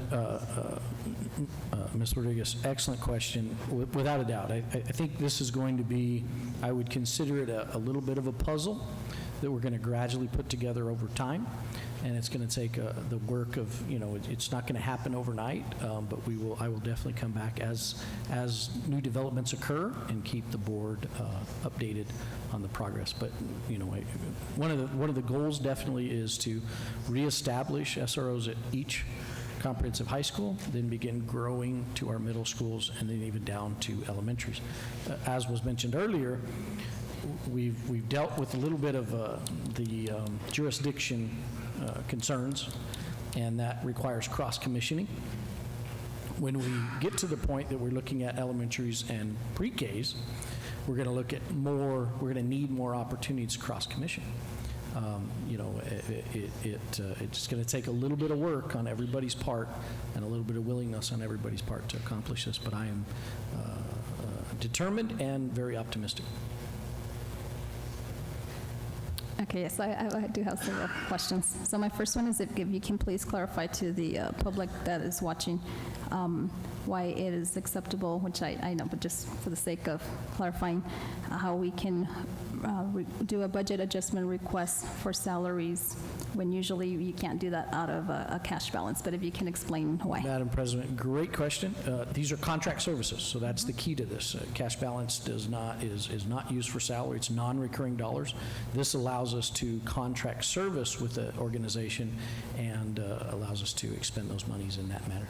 Speaker 6: Ms. Rodriguez, excellent question. Without a doubt, I think this is going to be, I would consider it a little bit of a puzzle that we're going to gradually put together over time, and it's going to take the work of, it's not going to happen overnight, but I will definitely come back as new developments occur and keep the board updated on the progress. But one of the goals definitely is to reestablish SROs at each comprehensive high school, then begin growing to our middle schools, and then even down to elementaries. As was mentioned earlier, we've dealt with a little bit of the jurisdiction concerns, and that requires cross-commissioning. When we get to the point that we're looking at elementaries and pre-Ks, we're going to look at we're going to need more opportunities to cross-commission. It's going to take a little bit of work on everybody's part and a little bit of willingness on everybody's part to accomplish this, but I am determined and very optimistic.
Speaker 3: Okay, yes, I do have several questions. So my first one is if you can please clarify to the public that is watching why it is acceptable, which I know, but just for the sake of clarifying, how we can do a budget adjustment request for salaries when usually you can't do that out of a cash balance, but if you can explain why.
Speaker 6: Madam President, great question. These are contract services, so that's the key to this. Cash balance is not used for salary. It's non-recurring dollars. This allows us to contract service with the organization and allows us to expend those monies in that manner.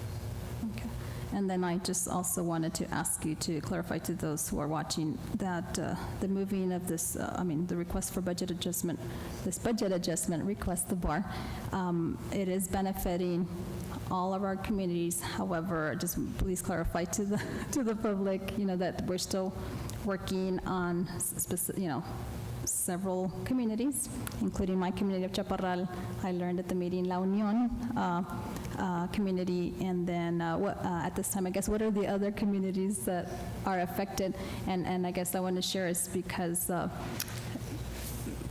Speaker 3: Okay. And then I just also wanted to ask you to clarify to those who are watching that the moving of this, the request for budget adjustment, this budget adjustment request, the bar, it is benefiting all of our communities. However, just please clarify to the public, that we're still working on several communities, including my community of Chaparral. I learned at the meeting La Unión community, and then at this time, I guess, what are the other communities that are affected? And I guess I want to share is because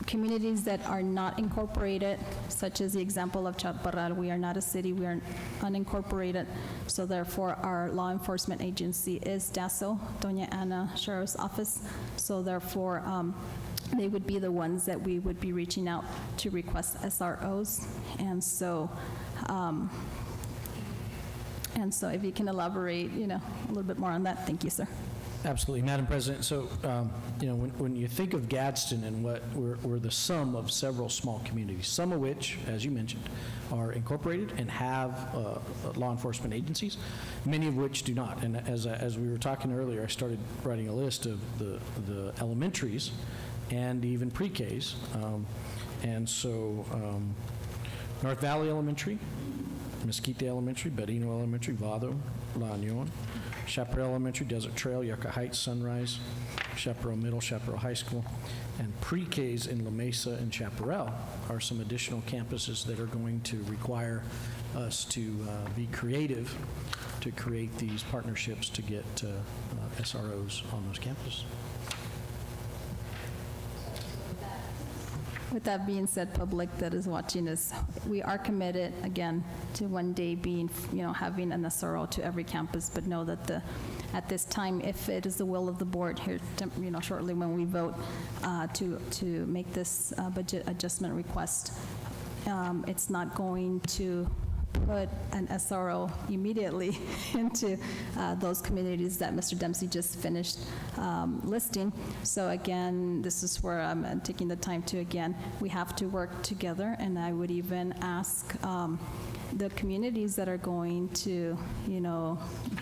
Speaker 3: communities that are not incorporated, such as the example of Chaparral, we are not a city, we are unincorporated, so therefore our law enforcement agency is DASO, Doña Ana Sheriff's Office, so therefore they would be the ones that we would be reaching out to request SROs. And so if you can elaborate, a little bit more on that. Thank you, sir.
Speaker 6: Absolutely, Madam President. So, when you think of Gadsden and what we're the sum of several small communities, some of which, as you mentioned, are incorporated and have law enforcement agencies, many of which do not. And as we were talking earlier, I started writing a list of the elementaries and even pre-Ks. And so North Valley Elementary, Mesquite Elementary, Berino Elementary, Vado, La Unión, Chaparral Elementary, Desert Trail, Yucca Heights, Sunrise, Chaparral Middle, Chaparral High School, and pre-Ks in La Mesa and Chaparral are some additional campuses that are going to require us to be creative to create these partnerships to get SROs on those campuses.
Speaker 3: With that being said, public that is watching us, we are committed, again, to one day being, having an SRO to every campus, but know that at this time, if it is the will of the board here, shortly when we vote to make this budget adjustment request, it's not going to put an SRO immediately into those communities that Mr. Dempsey just finished listing. So again, this is where I'm taking the time to, again, we have to work together, and I would even ask the communities that are going to,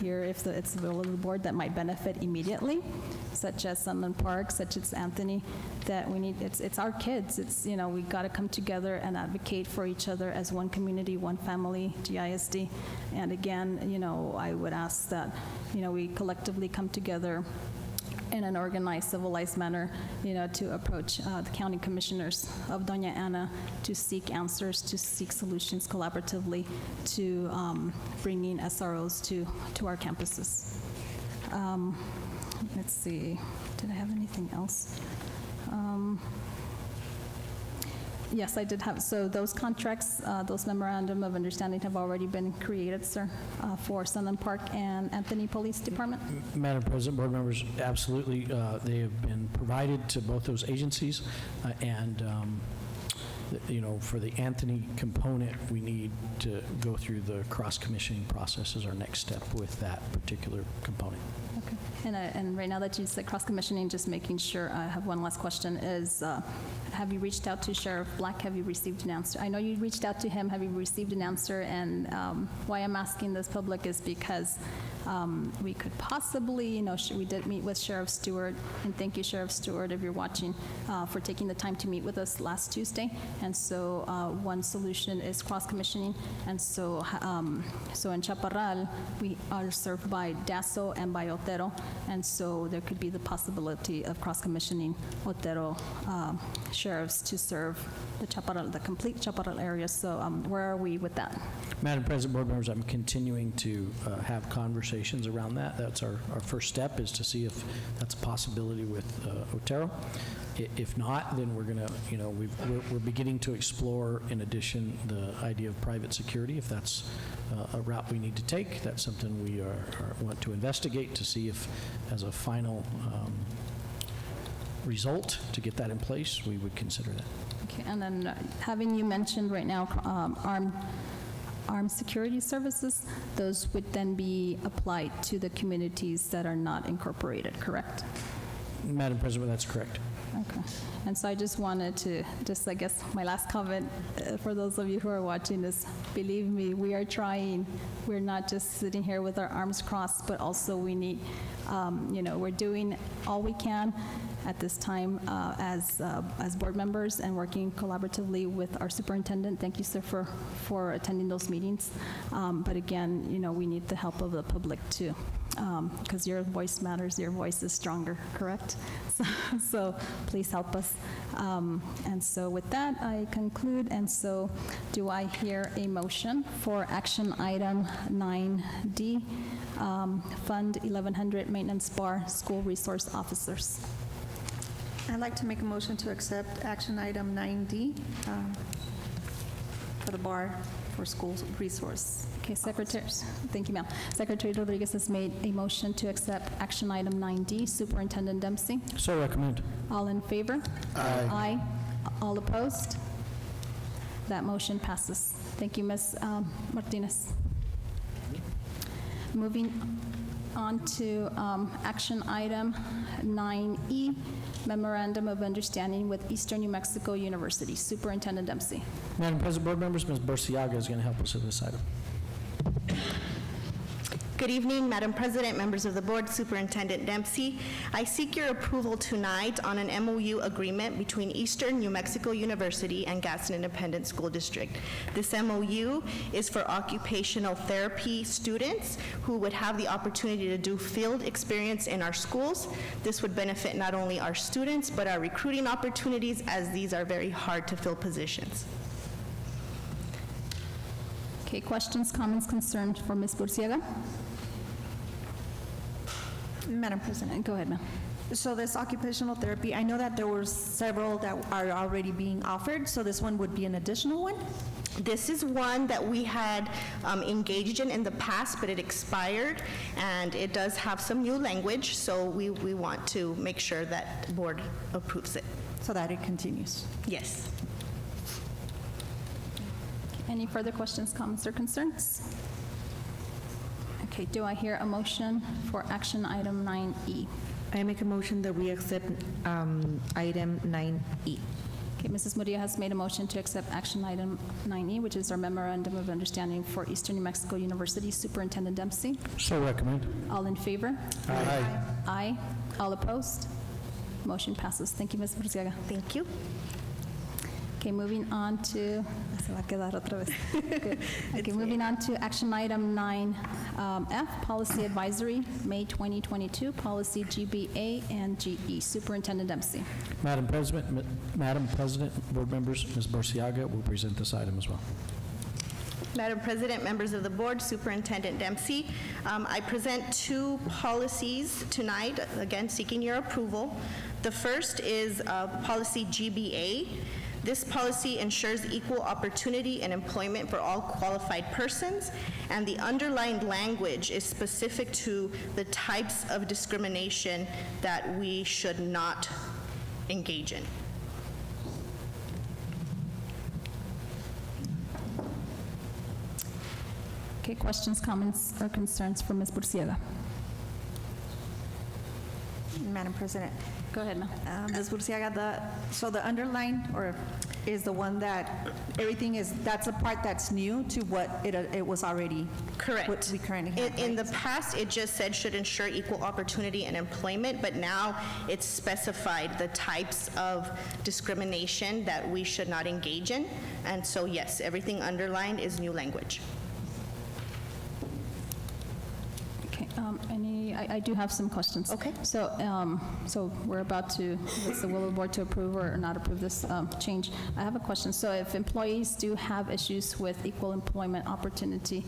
Speaker 3: hear if it's the will of the board that might benefit immediately, such as Sunland Park, such as Anthony, that we need, it's our kids. It's, we got to come together and advocate for each other as one community, one family, GISD. And again, I would ask that, we collectively come together in an organized, civilized manner, to approach the county commissioners of Doña Ana to seek answers, to seek solutions collaboratively to bringing SROs to our campuses. Let's see, did I have anything else? Yes, I did have, so those contracts, those memorandum of understanding have already been created, sir, for Sunland Park and Anthony Police Department?
Speaker 6: Madam President, board members, absolutely. They have been provided to both those agencies, and for the Anthony component, we need to go through the cross-commissioning process as our next step with that particular component.
Speaker 3: Okay. And right now that you said cross-commissioning, just making sure, I have one last question, is have you reached out to Sheriff Black? Have you received an answer? I know you reached out to him. Have you received an answer? And why I'm asking this public is because we could possibly, we did meet with Sheriff Stewart, and thank you, Sheriff Stewart, if you're watching, for taking the time to meet with us last Tuesday. And so one solution is cross-commissioning. And so in Chaparral, we are served by DASO and by Otero. And so there could be the possibility of cross-commissioning Otero sheriffs to serve the complete Chaparral area. So where are we with that?
Speaker 6: Madam President, board members, I'm continuing to have conversations around that. That's our first step, is to see if that's a possibility with Otero. If not, then we're going to, we're beginning to explore, in addition, the idea of private security. If that's a route we need to take, that's something we want to investigate to see if, as a final result, to get that in place, we would consider that.
Speaker 3: Okay, and then having you mentioned right now armed security services, those would then be applied to the communities that are not incorporated, correct?
Speaker 6: Madam President, that's correct.
Speaker 3: Okay. And so I just wanted to, I guess, my last comment for those of you who are watching is, believe me, we are trying. We're not just sitting here with our arms crossed, but also we need, we're doing all we can at this time as board members and working collaboratively with our superintendent. Thank you, sir, for attending those meetings. But again, we need the help of the public too, because your voice matters, your voice is stronger, correct? So please help us. And so with that, I conclude. And so do I hear a motion for action item 9D, Fund 1100 Maintenance Bar School Resource Officers?
Speaker 7: I'd like to make a motion to accept action item 9D for the bar for school resource.
Speaker 3: Okay, Secretary, thank you, ma'am. Secretary Rodriguez has made a motion to accept action item 9D. Superintendent Dempsey?
Speaker 6: So recommend.
Speaker 3: All in favor? Aye. Aye. All opposed? That motion passes. Thank you, Ms. Martinez. Moving on to action item 9E, Memorandum of Understanding with Eastern New Mexico University. Superintendent Dempsey.
Speaker 6: Madam President, board members, Ms. Burciaga is going to help us with this item.
Speaker 4: Good evening, Madam President, members of the board, Superintendent Dempsey. I seek your approval tonight on an MOU agreement between Eastern New Mexico University and Gadsden Independent School District. This MOU is for occupational therapy students who would have the opportunity to do field experience in our schools. This would benefit not only our students, but our recruiting opportunities, as these are very hard to fill positions.
Speaker 3: Okay, questions, comments, concerns for Ms. Burciaga?
Speaker 7: Madam President,
Speaker 3: Go ahead, ma'am.
Speaker 7: so this occupational therapy, I know that there were several that are already being offered, so this one would be an additional one?
Speaker 4: This is one that we had engaged in the past, but it expired, and it does have some new language, so we want to make sure that the board approves it.
Speaker 7: So that it continues.
Speaker 4: Yes.
Speaker 3: Any further questions, comments, or concerns? Okay, do I hear a motion for action item 9E?
Speaker 8: I make a motion that we accept item 9E.
Speaker 3: Okay, Mrs. Murillo has made a motion to accept action item 9E, which is our memorandum of understanding for Eastern New Mexico University. Superintendent Dempsey.
Speaker 1: So recommend.
Speaker 3: All in favor?
Speaker 1: Aye.
Speaker 3: Aye. All opposed? Motion passes. Thank you, Ms. Burciaga.
Speaker 4: Thank you.
Speaker 3: Okay, moving on to, se va a quedar otra vez. Good. Okay, moving on to action item 9F, Policy Advisory, May 2022, Policy GBA and GE. Superintendent Dempsey.
Speaker 6: Madam President, board members, Ms. Burciaga will present this item as well.
Speaker 4: Madam President, members of the board, Superintendent Dempsey, I present two policies tonight, again seeking your approval. The first is Policy GBA. This policy ensures equal opportunity and employment for all qualified persons, and the underlined language is specific to the types of discrimination that we should not engage in.
Speaker 3: Okay, questions, comments, or concerns for Ms. Burciaga?
Speaker 7: Madam President,
Speaker 3: Go ahead, ma'am.
Speaker 7: Ms. Burciaga, so the underline, or is the one that everything is, that's a part that's new to what it was already?
Speaker 4: Correct.
Speaker 7: What we currently have,
Speaker 4: In
Speaker 7: right?
Speaker 4: the past, it just said should ensure equal opportunity and employment, but now it's specified the types of discrimination that we should not engage in. And so, yes, everything underlined is new language.
Speaker 3: Okay, I do have some questions.
Speaker 4: Okay.
Speaker 3: So we're about to, it's the will of the board to approve or not approve this change. I have a question. So if employees do have issues with equal employment opportunity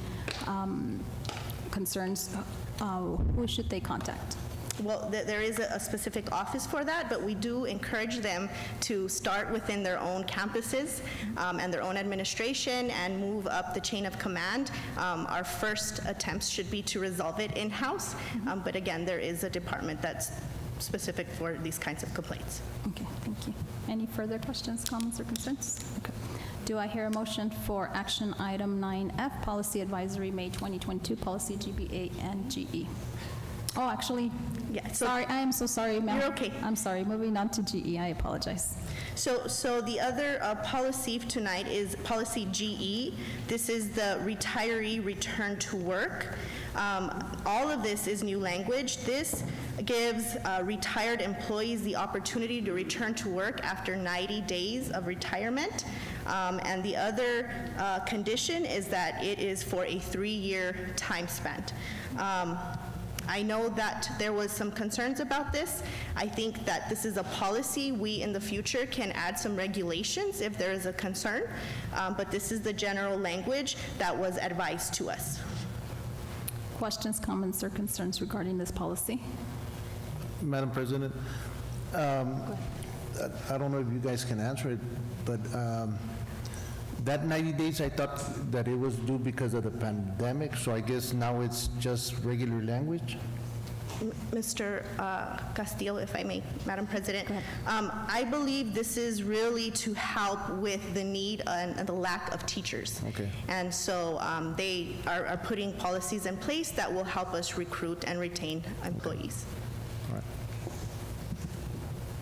Speaker 3: concerns, who should they contact?
Speaker 4: Well, there is a specific office for that, but we do encourage them to start within their own campuses and their own administration and move up the chain of command. Our first attempts should be to resolve it in-house, but again, there is a department that's specific for these kinds of complaints.
Speaker 3: Okay, thank you. Any further questions, comments, or concerns? Okay. Do I hear a motion for action item 9F, Policy Advisory, May 2022, Policy GBA and GE? Oh, actually,
Speaker 4: Yeah, so-
Speaker 3: sorry, I am so sorry, ma'am.
Speaker 4: You're okay.
Speaker 3: I'm sorry, moving on to GE, I apologize.
Speaker 4: So the other policy tonight is Policy GE. This is the retiree return to work. All of this is new language. This gives retired employees the opportunity to return to work after 90 days of retirement. And the other condition is that it is for a 3-year time span. I know that there was some concerns about this. I think that this is a policy. We, in the future, can add some regulations if there is a concern, but this is the general language that was advised to us.
Speaker 3: Questions, comments, or concerns regarding this policy?
Speaker 10: Madam President, I don't know if you guys can answer it, but that 90 days, I thought that it was due because of the pandemic, so I guess now it's just regular language?
Speaker 4: Mr. Castillo, if I may, Madam President. I believe this is really to help with the need and the lack of teachers.
Speaker 10: Okay.
Speaker 4: And so they are putting policies in place that will help us recruit and retain employees.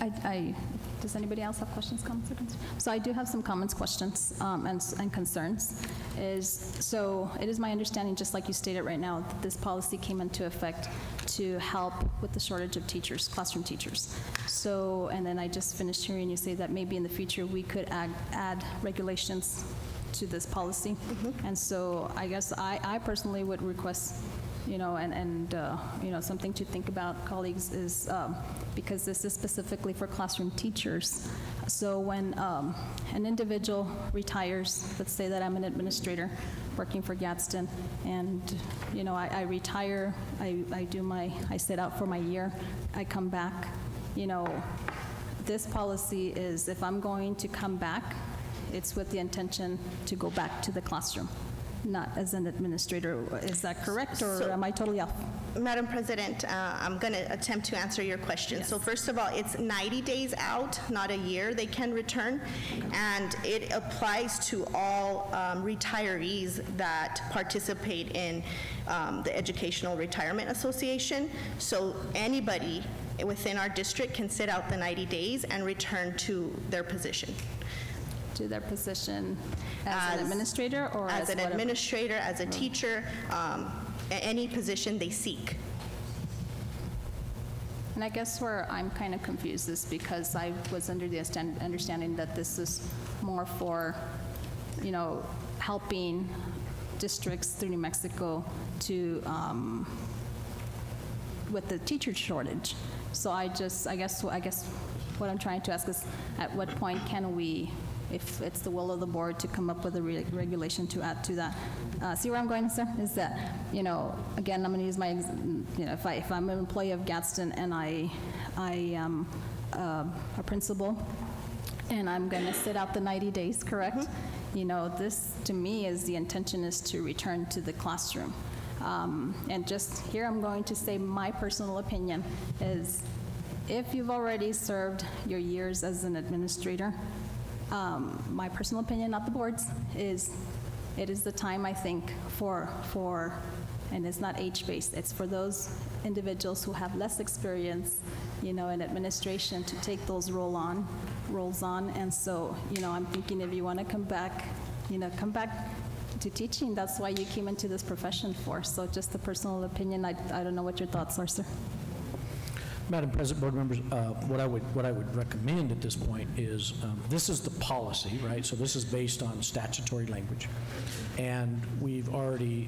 Speaker 10: All right.
Speaker 3: Does anybody else have questions, comments, or concerns? So I do have some comments, questions, and concerns. so it is my understanding, just like you stated right now, that this policy came into effect to help with the shortage of teachers, classroom teachers. So, and then I just finished hearing you say that maybe in the future we could add regulations to this policy. And so I guess I personally would request, you know, you know, something to think about, colleagues, is because this is specifically for classroom teachers. So when an individual retires, let's say that I'm an administrator working for Gadsden, and, you know, I retire, I sit out for my year, I come back, you know, this policy is, if I'm going to come back, it's with the intention to go back to the classroom, not as an administrator. Is that correct, or am I totally off?
Speaker 4: Madam President, I'm going to attempt to answer your question.
Speaker 3: Yes.
Speaker 4: So first of all, it's 90 days out, not a year they can return, and it applies to all retirees that participate in the Educational Retirement Association. So anybody within our district can sit out the 90 days and return to their position.
Speaker 3: To their position as an administrator, or as
Speaker 4: an
Speaker 3: whatever?
Speaker 4: administrator, as a teacher, any position they seek.
Speaker 3: And I guess where I'm kind of confused is because I was under the understanding that this is more for, you know, helping districts through New Mexico to, with the teacher shortage. So I guess what I'm trying to ask is, at what point can we, if it's the will of the board, to come up with a regulation to add to that? See where I'm going, sir? Is that, you know, again, I'm going to use my, you know, if I'm an employee of Gadsden and I am a principal and I'm going to sit out the 90 days, correct? You know, this, to me, is the intention is to return to the classroom. And just here, I'm going to say my personal opinion is, if you've already served your years as an administrator, my personal opinion, not the board's, is it is the time, I think, for, and it's not age-based, it's for those individuals who have less experience, you know, in administration, to take those roles on. And so, you know, I'm thinking, if you want to come back, you know, come back to teaching. That's why you came into this profession for. So just a personal opinion. I don't know what your thoughts are, sir.
Speaker 6: Madam President, board members, what I would recommend at this point is, this is the policy, right? So this is based on statutory language, and we've already,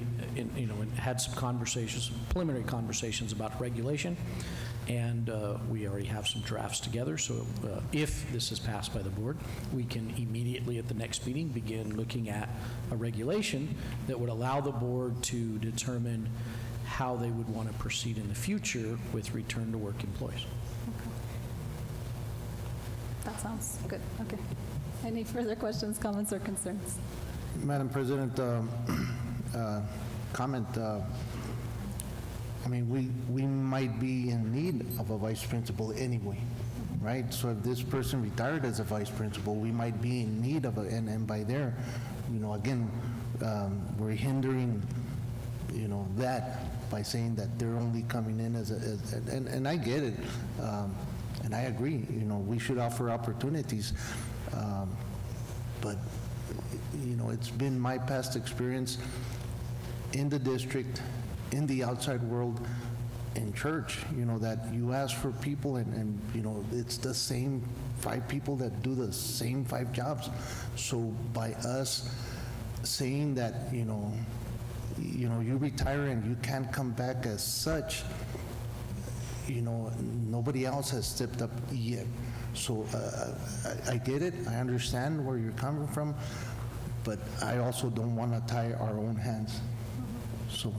Speaker 6: had some conversations, preliminary conversations about regulation, and we already have some drafts together. So if this is passed by the board, we can immediately at the next meeting begin looking at a regulation that would allow the board to determine how they would want to proceed in the future with return-to-work employees.
Speaker 3: Okay. That sounds good. Okay. Any further questions, comments, or concerns?
Speaker 10: Madam President, comment. I mean, we might be in need of a vice principal anyway, right? So if this person retired as a vice principal, we might be in need of and by there, again, we're hindering, that by saying that they're only coming in and I get it, and I agree, we should offer opportunities, but, it's been my past experience in the district, in the outside world, in church, that you ask for people and it's the same 5 people that do the same 5 jobs. So by us saying that, you retire and you can't come back as such, nobody else has stepped up yet. So I get it, I understand where you're coming from, but I also don't want to tie our own hands. So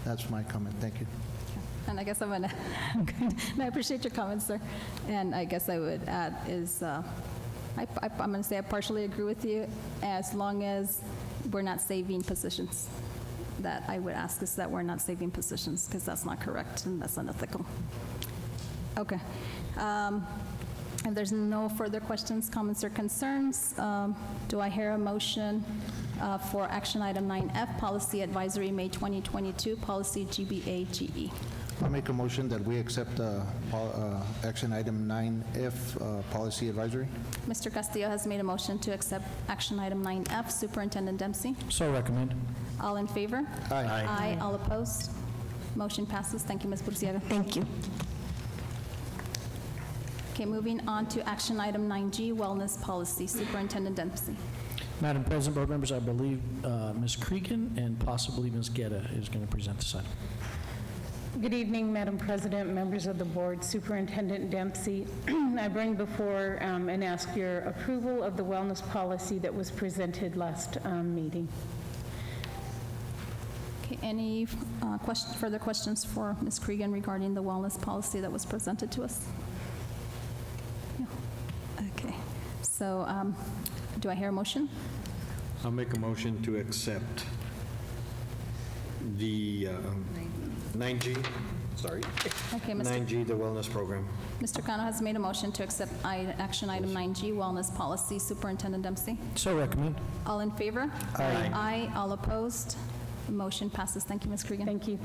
Speaker 10: that's my comment, thank you.
Speaker 3: And I guess and I appreciate your comments, sir. And I guess I would add is, I'm going to say I partially agree with you, as long as we're not saving positions. That I would ask is that we're not saving positions, because that's not correct and that's unethical. Okay. If there's no further questions, comments, or concerns, do I hear a motion for action item 9F, Policy Advisory, May 2022, Policy GBA-GE?
Speaker 10: I'll make a motion that we accept action item 9F, policy advisory.
Speaker 3: Mr. Castillo has made a motion to accept action item 9F. Superintendent Dempsey?
Speaker 6: So recommend.
Speaker 3: All in favor?
Speaker 10: Aye.
Speaker 3: Aye. All opposed? Motion passes. Thank you, Ms. Burciaga.
Speaker 4: Thank you.
Speaker 3: Okay, moving on to action item 9G, wellness policy. Superintendent Dempsey.
Speaker 6: Madam President, board members, I believe Ms. Cregan and possibly Ms. Guerra is going to present this item.
Speaker 14: Good evening, Madam President, members of the board, Superintendent Dempsey. I bring before and ask your approval of the wellness policy that was presented last meeting.
Speaker 3: Okay, any further questions for Ms. Cregan regarding the wellness policy that was presented to us? No. Okay, so do I hear a motion?
Speaker 9: I'll make a motion to accept the 9G, sorry,
Speaker 3: Okay,
Speaker 9: 9G, the wellness program.
Speaker 3: Mr. Cano has made a motion to accept action item 9G, wellness policy. Superintendent Dempsey?
Speaker 6: So recommend.
Speaker 3: All in favor?
Speaker 9: Aye.
Speaker 3: Aye. All opposed? The motion passes. Thank you, Ms. Cregan.
Speaker 14: Thank you.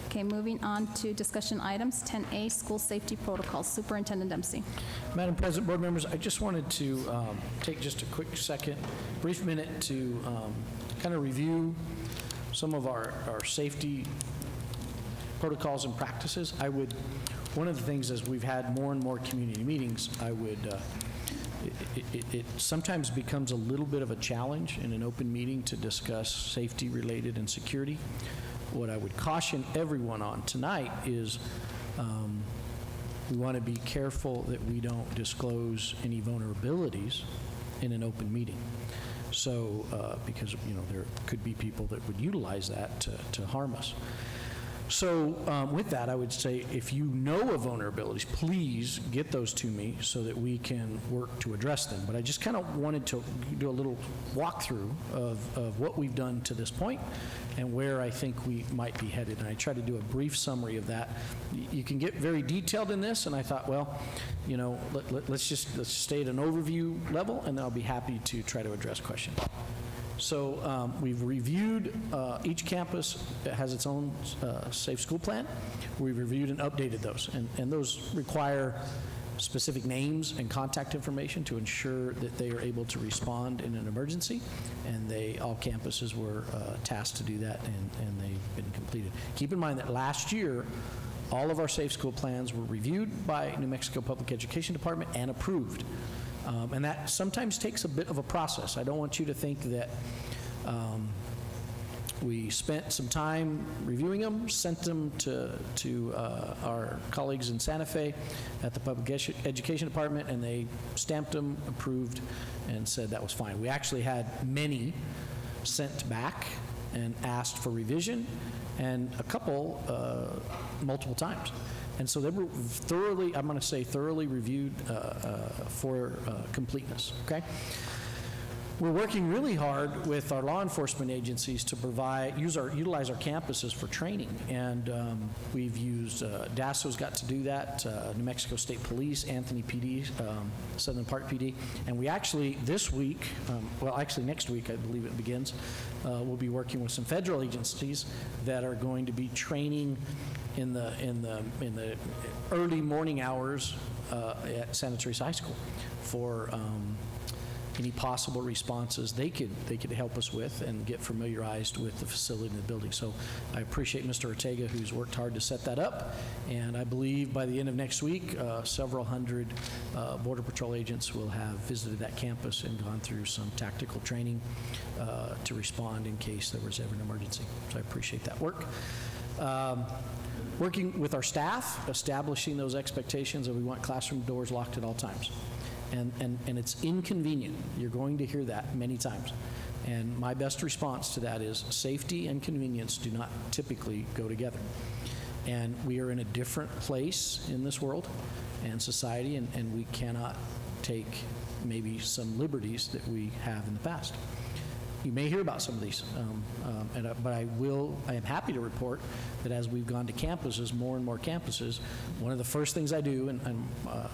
Speaker 3: Okay, moving on to discussion items. 10A, school safety protocols. Superintendent Dempsey.
Speaker 6: Madam President, board members, I just wanted to take just a quick brief minute to kind of review some of our safety protocols and practices. One of the things as we've had more and more community meetings, it sometimes becomes a little bit of a challenge in an open meeting to discuss safety related and security. What I would caution everyone on tonight is we want to be careful that we don't disclose any vulnerabilities in an open meeting. So, because, there could be people that would utilize that to harm us. So with that, I would say if you know of vulnerabilities, please get those to me so that we can work to address them. But I just kind of wanted to do a little walkthrough of what we've done to this point and where I think we might be headed. And I try to do a brief summary of that. You can get very detailed in this, and I thought, well, let's stay at an overview level, and then I'll be happy to try to address questions. So we've reviewed, each campus has its own safe school plan. We've reviewed and updated those, and those require specific names and contact information to ensure that they are able to respond in an emergency, and all campuses were tasked to do that, and they've been completed. Keep in mind that last year, all of our safe school plans were reviewed by New Mexico Public Education Department and approved. And that sometimes takes a bit of a process. I don't want you to think that we spent some time reviewing them, sent them to our colleagues in Santa Fe at the Public Education Department, and they stamped them, approved, and said that was fine. We actually had many sent back and asked for revision, and a couple multiple times. And so they were thoroughly, I'm going to say thoroughly reviewed for completeness, okay? We're working really hard with our law enforcement agencies to utilize our campuses for training. And we've used, DASO's got to do that, New Mexico State Police, Anthony PD, Southern Park PD. And we actually, this week, next week, I believe it begins, we'll be working with some federal agencies that are going to be training in the early morning hours at Santa Teresa High School for any possible responses they could help us with and get familiarized with the facility and the building. So I appreciate Mr. Ortega, who's worked hard to set that up, and I believe by the end of next week, several hundred Border Patrol agents will have visited that campus and gone through some tactical training to respond in case there was ever an emergency. So I appreciate that work. Working with our staff, establishing those expectations that we want classroom doors locked at all times. And it's inconvenient. You're going to hear that many times. And my best response to that is safety and convenience do not typically go together. And we are in a different place in this world and society, and we cannot take maybe some liberties that we have in the past. you may hear about some of these, but I am happy to report that as we've gone to campuses, more and more campuses, one of the first things I do, and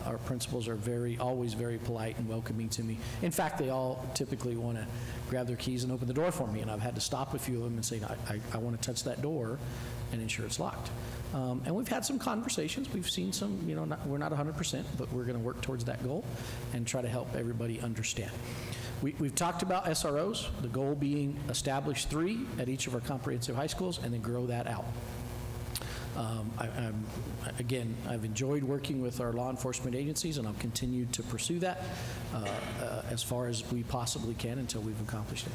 Speaker 6: our principals are always very polite and welcoming to me. In fact, they all typically want to grab their keys and open the door for me, and I've had to stop a few of them and say, I want to touch that door and ensure it's locked. And we've had some conversations. We've seen some, we're not 100%, but we're going to work towards that goal and try to help everybody understand. We've talked about SROs, the goal being establish 3 at each of our comprehensive high schools and then grow that out. I've enjoyed working with our law enforcement agencies, and I'll continue to pursue that as far as we possibly can until we've accomplished it.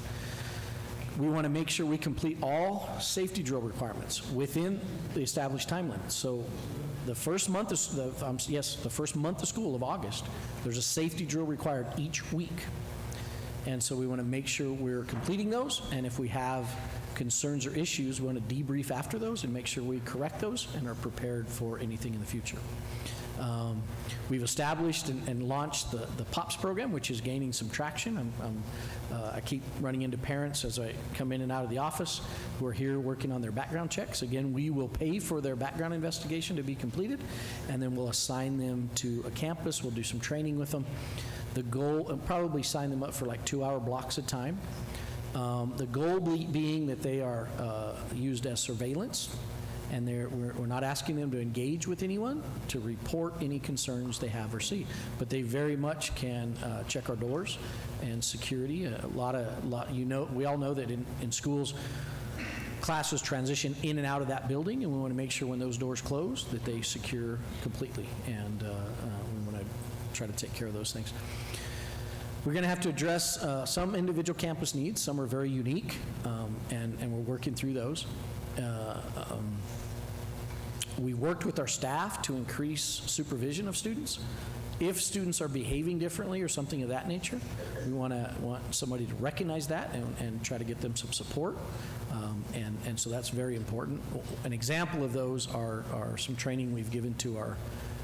Speaker 6: We want to make sure we complete all safety drill requirements within the established time limits. So the first month of school of August, there's a safety drill required each week. And so we want to make sure we're completing those, and if we have concerns or issues, we want to debrief after those and make sure we correct those and are prepared for anything in the future. We've established and launched the POPS program, which is gaining some traction. I keep running into parents as I come in and out of the office who are here working on their background checks. Again, we will pay for their background investigation to be completed, and then we'll assign them to a campus. We'll do some training with them. The goal, and probably sign them up for like 2-hour blocks of time. The goal being that they are used as surveillance, and we're not asking them to engage with anyone, to report any concerns they have or see, but they very much can check our doors and security. We all know that in schools, classes transition in and out of that building, and we want to make sure when those doors close that they secure completely, and we want to try to take care of those things. We're going to have to address some individual campus needs. Some are very unique, and we're working through those. We worked with our staff to increase supervision of students. If students are behaving differently or something of that nature, we want somebody to recognize that and try to get them some support. And so that's very important. An example of those are some training we've given to our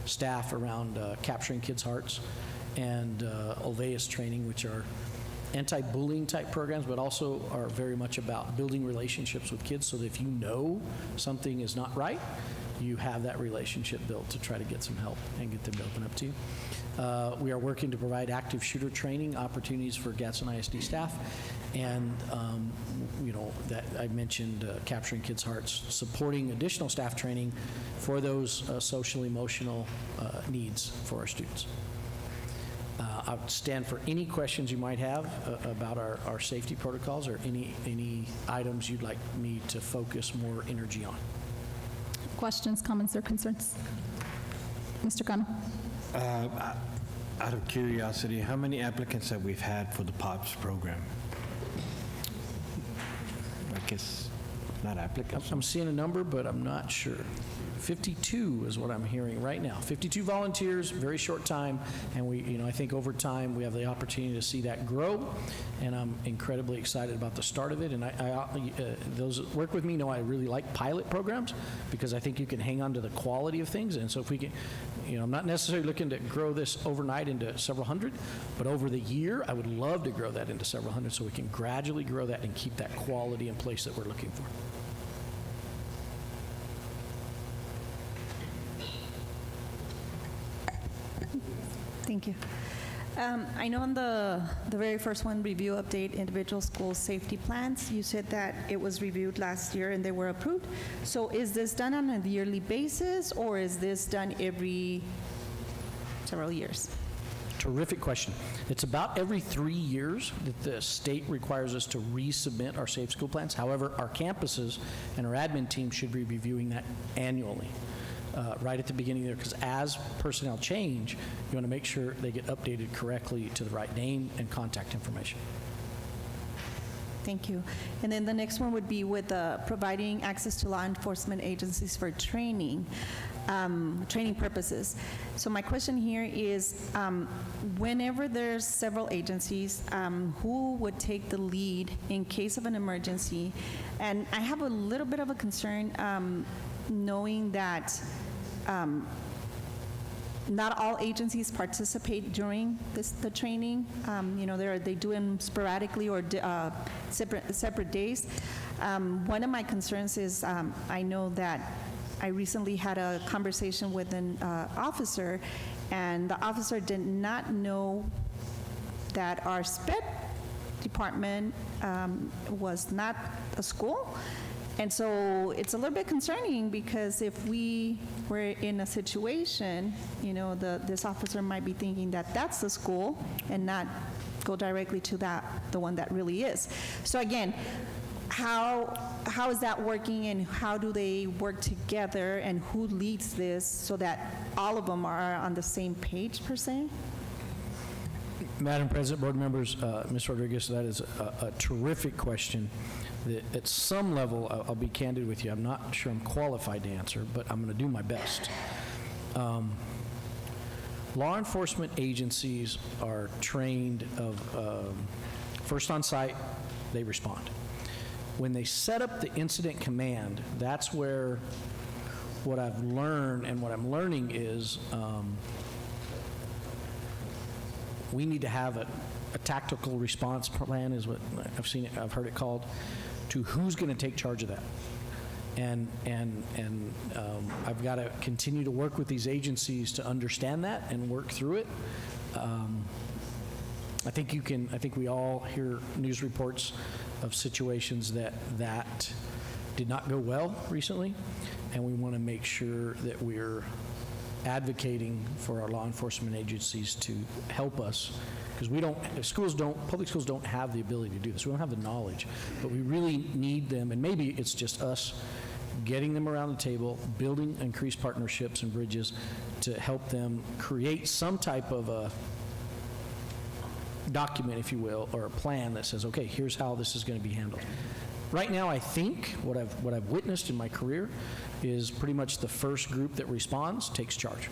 Speaker 6: staff around capturing kids' hearts, and Olveus training, which are anti-bullying type programs, but also are very much about building relationships with kids so that if you know something is not right, you have that relationship built to try to get some help and get them to open up to you. We are working to provide active shooter training opportunities for Gadsden ISD staff, and that I mentioned capturing kids' hearts, supporting additional staff training for those social emotional needs for our students. I'll stand for any questions you might have about our safety protocols or any items you'd like me to focus more energy on.
Speaker 3: Questions, comments, or concerns? Mr. Cano.
Speaker 9: Out of curiosity, how many applicants have we had for the POPS program? I guess not applicants.
Speaker 6: I'm seeing a number, but I'm not sure. 52 is what I'm hearing right now. 52 volunteers, very short time, and I think over time we have the opportunity to see that grow, and I'm incredibly excited about the start of it. And those that work with me know I really like pilot programs because I think you can hang on to the quality of things. And so if we can, I'm not necessarily looking to grow this overnight into several hundred, but over the year, I would love to grow that into several hundred so we can gradually grow that and keep that quality in place that we're looking for.
Speaker 7: Thank you. I know on the very first one, review, update individual school safety plans, you said that it was reviewed last year and they were approved. So is this done on a yearly basis, or is this done every several years?
Speaker 6: Terrific question. It's about every 3 years that the state requires us to resubmit our safe school plans. However, our campuses and our admin team should be reviewing that annually. Right at the beginning there, because as personnel change, you want to make sure they get updated correctly to the right name and contact information.
Speaker 7: Thank you. And then the next one would be with providing access to law enforcement agencies for training purposes. So my question here is, whenever there's several agencies, who would take the lead in case of an emergency? And I have a little bit of a concern knowing that not all agencies participate during the training. They do them sporadically or separate days. One of my concerns is I know that I recently had a conversation with an officer, and the officer did not know that our SPED department was not a school. And so it's a little bit concerning, because if we were in a situation, this officer might be thinking that that's the school and not go directly to the one that really is. So again, how is that working, and how do they work together, and who leads this so that all of them are on the same page, per se?
Speaker 6: Madam President, board members, Ms. Rodriguez, that is a terrific question that at some level, I'll be candid with you, I'm not sure I'm qualified to answer, but I'm going to do my best. Law enforcement agencies are trained of first on site, they respond. When they set up the incident command, that's where what I've learned, and what I'm learning is we need to have a tactical response plan, is what I've heard it called, to who's going to take charge of that. And I've got to continue to work with these agencies to understand that and work through it. I think we all hear news reports of situations that did not go well recently, and we want to make sure that we're advocating for our law enforcement agencies to help us, because public schools don't have the ability to do this. We don't have the knowledge, but we really need them, and maybe it's just us getting them around the table, building increased partnerships and bridges to help them create some type of a document, if you will, or a plan that says, okay, here's how this is going to be handled. Right now, I think what I've witnessed in my career is pretty much the first group that responds takes charge.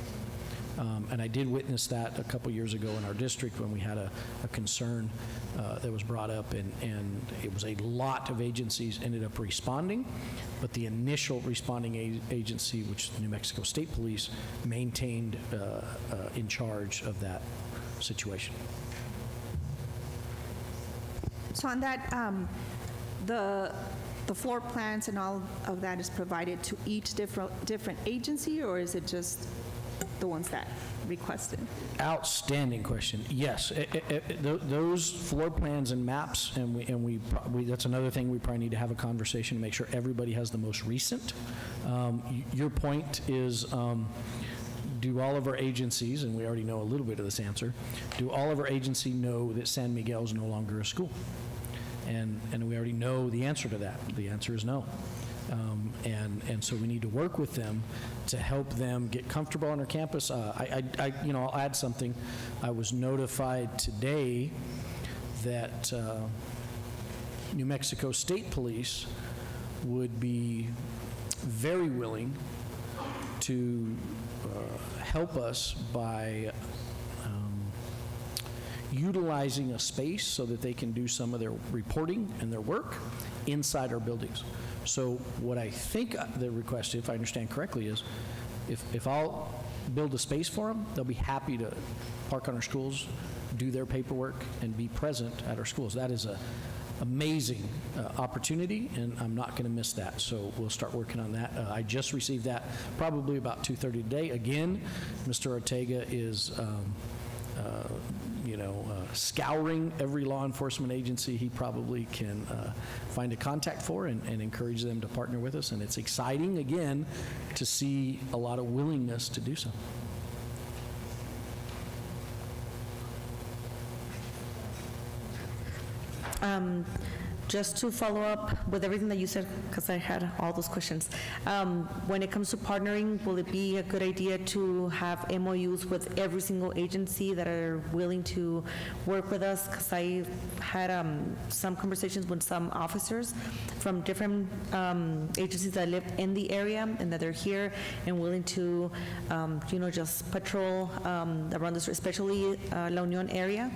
Speaker 6: And I did witness that a couple years ago in our district when we had a concern that was brought up, and it was a lot of agencies ended up responding, but the initial responding agency, which is the New Mexico State Police, maintained in charge of that situation.
Speaker 7: So on that, the floor plans and all of that is provided to each different agency, or is it just the ones that requested?
Speaker 6: Outstanding question. Yes, those floor plans and maps, and we that's another thing we probably need to have a conversation to make sure everybody has the most recent. Your point is, do all of our agencies, and we already know a little bit of this answer, do all of our agencies know that San Miguel is no longer a school? And we already know the answer to that. The answer is no. And so we need to work with them to help them get comfortable on our campus. I'll add something. I was notified today that New Mexico State Police would be very willing to help us by utilizing a space so that they can do some of their reporting and their work inside our buildings. So what I think the request, if I understand correctly, is if I'll build a space for them, they'll be happy to park on our schools, do their paperwork, and be present at our schools. That is an amazing opportunity, and I'm not going to miss that. So we'll start working on that. I just received that probably about 2:30 today. Again, Mr. Ortega is scouring every law enforcement agency he probably can find a contact for, and encourage them to partner with us. And it's exciting, again, to see a lot of willingness to do so.
Speaker 8: Just to follow up with everything that you said, because I had all those questions. When it comes to partnering, will it be a good idea to have MOUs with every single agency that are willing to work with us? Because I had some conversations with some officers from different agencies that live in the area and that they're here and willing to, just patrol around this, especially La Union area.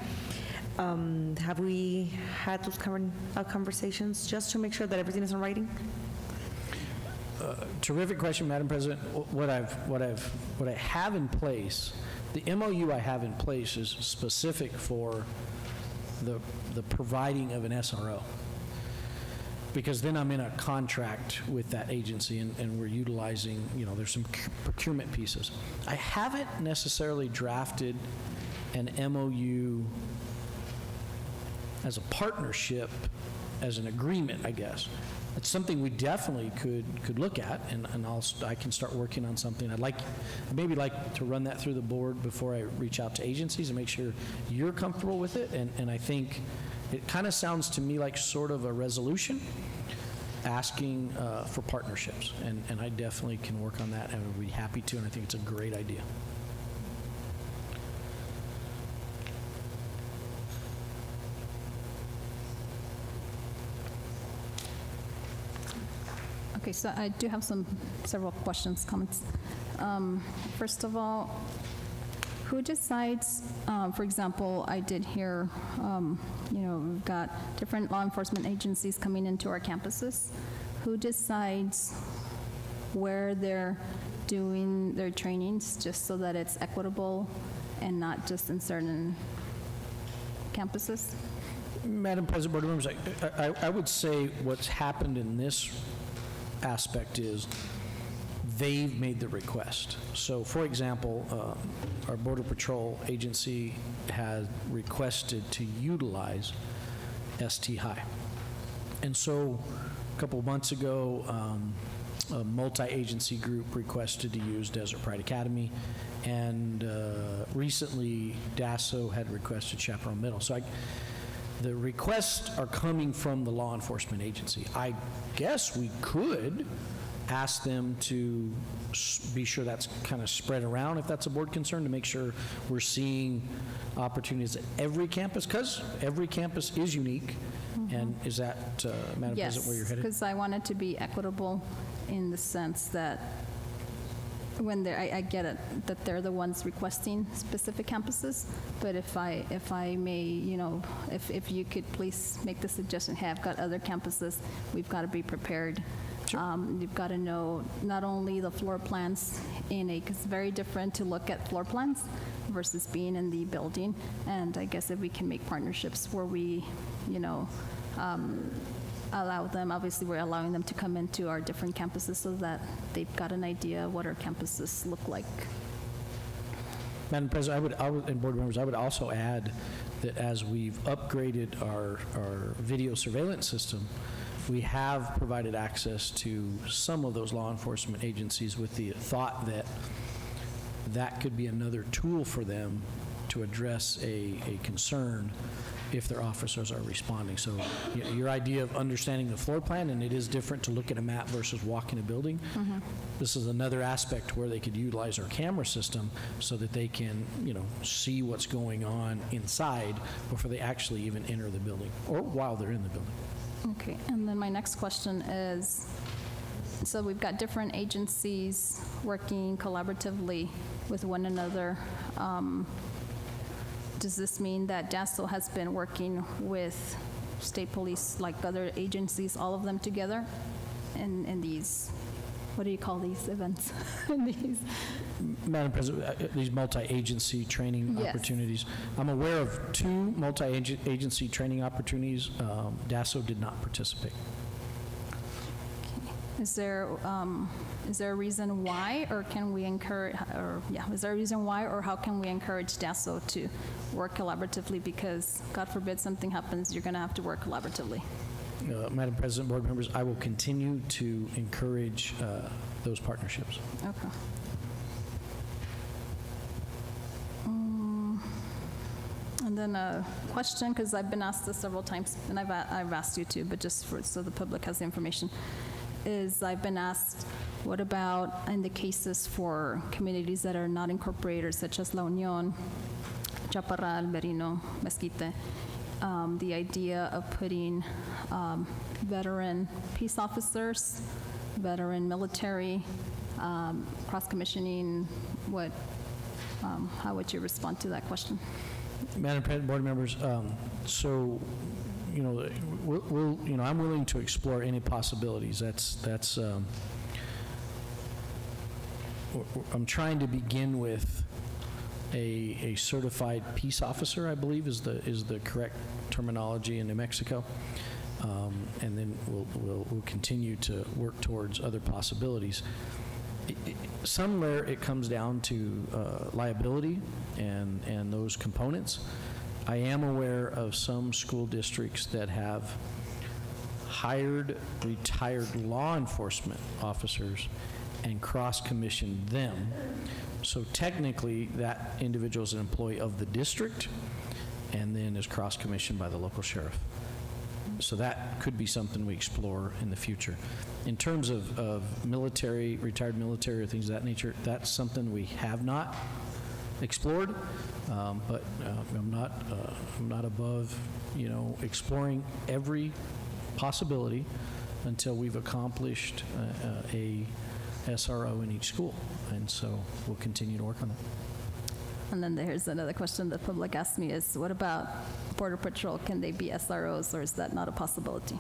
Speaker 8: Have we had those conversations just to make sure that everything is in writing?
Speaker 6: Terrific question, Madam President. What I have in place, the MOU I have in place is specific for the providing of an SRO. Because then I'm in a contract with that agency, and we're utilizing, there's some procurement pieces. I haven't necessarily drafted an MOU as a partnership, as an agreement, I guess. It's something we definitely could look at, and I can start working on something. I'd maybe like to run that through the board before I reach out to agencies and make sure you're comfortable with it. And I think it kind of sounds to me like sort of a resolution asking for partnerships, and I definitely can work on that, and would be happy to, and I think it's a great idea.
Speaker 3: Okay, so I do have several questions, comments. First of all, who decides, for example, I did hear, we've got different law enforcement agencies coming into our campuses. Who decides where they're doing their trainings, just so that it's equitable and not just in certain campuses?
Speaker 6: Madam President, Board members, I would say what's happened in this aspect is they've made the request. So, for example, our Border Patrol agency had requested to utilize ST High. And so, a couple of months ago, a multi-agency group requested to use Desert Pride Academy, and recently, DASO had requested Chaparral Middle. So the requests are coming from the law enforcement agency. I guess we could ask them to be sure that's kind of spread around, if that's a board concern, to make sure we're seeing opportunities at every campus, because every campus is unique. And is that, Madam President, where you're headed?
Speaker 3: Yes, because I want it to be equitable in the sense that when I get it, that they're the ones requesting specific campuses, but if I may, if you could please make the suggestion, hey, I've got other campuses, we've got to be prepared. Sure. You've got to know not only the floor plans because it's very different to look at floor plans versus being in the building, and I guess if we can make partnerships where we, allow them, obviously we're allowing them to come into our different campuses so that they've got an idea of what our campuses look like.
Speaker 6: Madam President, and board members, I would also add that as we've upgraded our video surveillance system, we have provided access to some of those law enforcement agencies with the thought that that could be another tool for them to address a concern if their officers are responding. So your idea of understanding the floor plan, and it is different to look at a map versus walk in a building. This is another aspect where they could utilize our camera system so that they can, see what's going on inside before they actually even enter the building or while they're in the building.
Speaker 3: Okay, and then my next question is, so we've got different agencies working collaboratively with one another. Does this mean that DASO has been working with state police, like other agencies, all of them together in these, what do you call these events?
Speaker 6: Madam President, these multi-agency training
Speaker 3: Yes.
Speaker 6: opportunities. I'm aware of 2 multi-agency training opportunities. DASO did not participate.
Speaker 3: Is there a reason why, or can we encourage, is there a reason why, or how can we encourage DASO to work collaboratively? Because, God forbid, something happens, you're going to have to work collaboratively.
Speaker 6: Madam President, board members, I will continue to encourage those partnerships.
Speaker 3: Okay. And then a question, because I've been asked this several times, and I've asked you too, but just so the public has the information, is I've been asked, what about in the cases for communities that are not incorporated, such as La Unión, Chaparral, Merino, Mesquite, the idea of putting veteran peace officers, veteran military, cross-commissioning, how would you respond to that question?
Speaker 6: Madam President, board members, I'm willing to explore any possibilities. That's I'm trying to begin with a certified peace officer, I believe is the correct terminology in New Mexico. And then we'll continue to work towards other possibilities. Somewhere it comes down to liability and those components. I am aware of some school districts that have hired retired law enforcement officers and cross-commissioned them. So technically, that individual is an employee of the district and then is cross-commissioned by the local sheriff. So that could be something we explore in the future. In terms of military, retired military, or things of that nature, that's something we have not explored, but I'm not above, exploring every possibility until we've accomplished a SRO in each school, and so we'll continue to work on that.
Speaker 3: And then there's another question the public asked me is, what about Border Patrol? Can they be SROs, or is that not a possibility?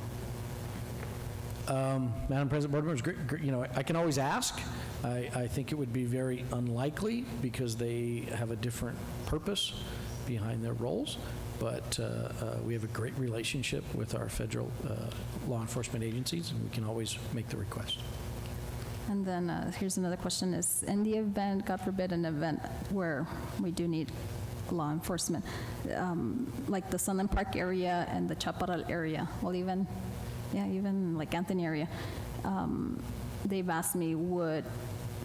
Speaker 6: Madam President, board members, I can always ask. I think it would be very unlikely because they have a different purpose behind their roles, but we have a great relationship with our federal law enforcement agencies, and we can always make the request.
Speaker 3: And then here's another question is, in the event, God forbid, an event where we do need law enforcement, like the Sunland Park area and the Chaparral area, well, even like Anthony area, they've asked me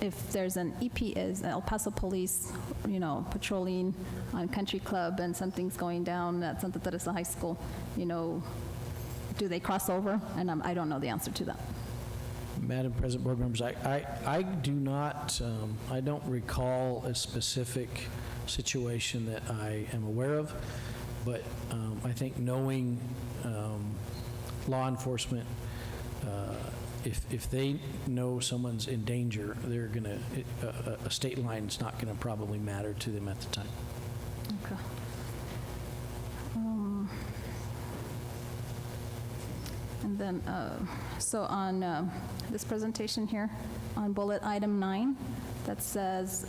Speaker 3: if there's an EPS, El Paso Police, patrolling on Country Club and something's going down at Santa Teresa High School, do they cross over? And I don't know the answer to that.
Speaker 6: Madam President, board members, I do not, I don't recall a specific situation that I am aware of, but I think knowing law enforcement, if they know someone's in danger, they're going to, a state line is not going to probably matter to them at the time.
Speaker 3: Okay. And then, so on this presentation here, on bullet item 9, that says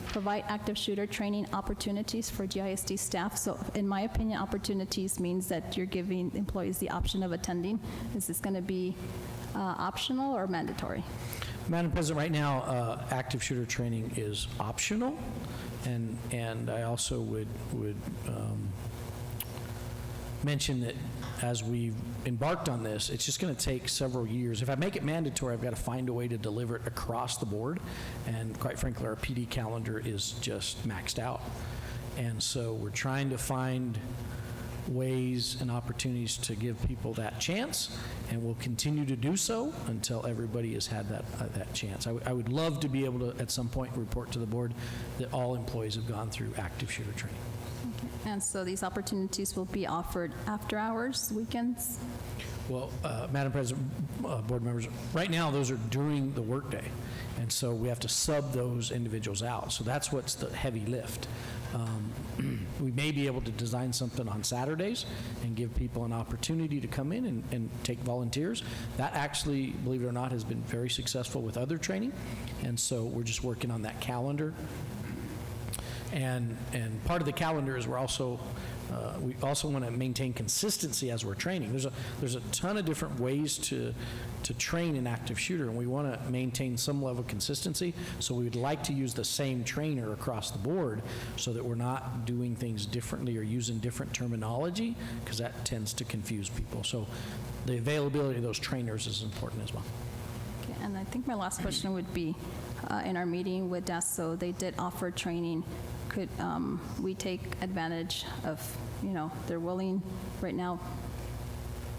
Speaker 3: provide active shooter training opportunities for GISD staff. So in my opinion, opportunities means that you're giving employees the option of attending. Is this going to be optional or mandatory?
Speaker 6: Madam President, right now, active shooter training is optional, and I also would mention that as we've embarked on this, it's just going to take several years. If I make it mandatory, I've got to find a way to deliver it across the board, and quite frankly, our PD calendar is just maxed out. And so we're trying to find ways and opportunities to give people that chance, and we'll continue to do so until everybody has had that chance. I would love to be able to, at some point, report to the board that all employees have gone through active shooter training.
Speaker 3: Okay. And so these opportunities will be offered after hours, weekends?
Speaker 6: Well, Madam President, board members, right now those are during the workday, and so we have to sub those individuals out. So that's what's the heavy lift. We may be able to design something on Saturdays and give people an opportunity to come in and take volunteers. That actually, believe it or not, has been very successful with other training, and so we're just working on that calendar. And part of the calendar is we also want to maintain consistency as we're training. There's a ton of different ways to train an active shooter, and we want to maintain some level of consistency. So we would like to use the same trainer across the board so that we're not doing things differently or using different terminology, because that tends to confuse people. So the availability of those trainers is important as well.
Speaker 3: Okay, and I think my last question would be, in our meeting with DASO, they did offer training. Could we take advantage of, they're willing, right now,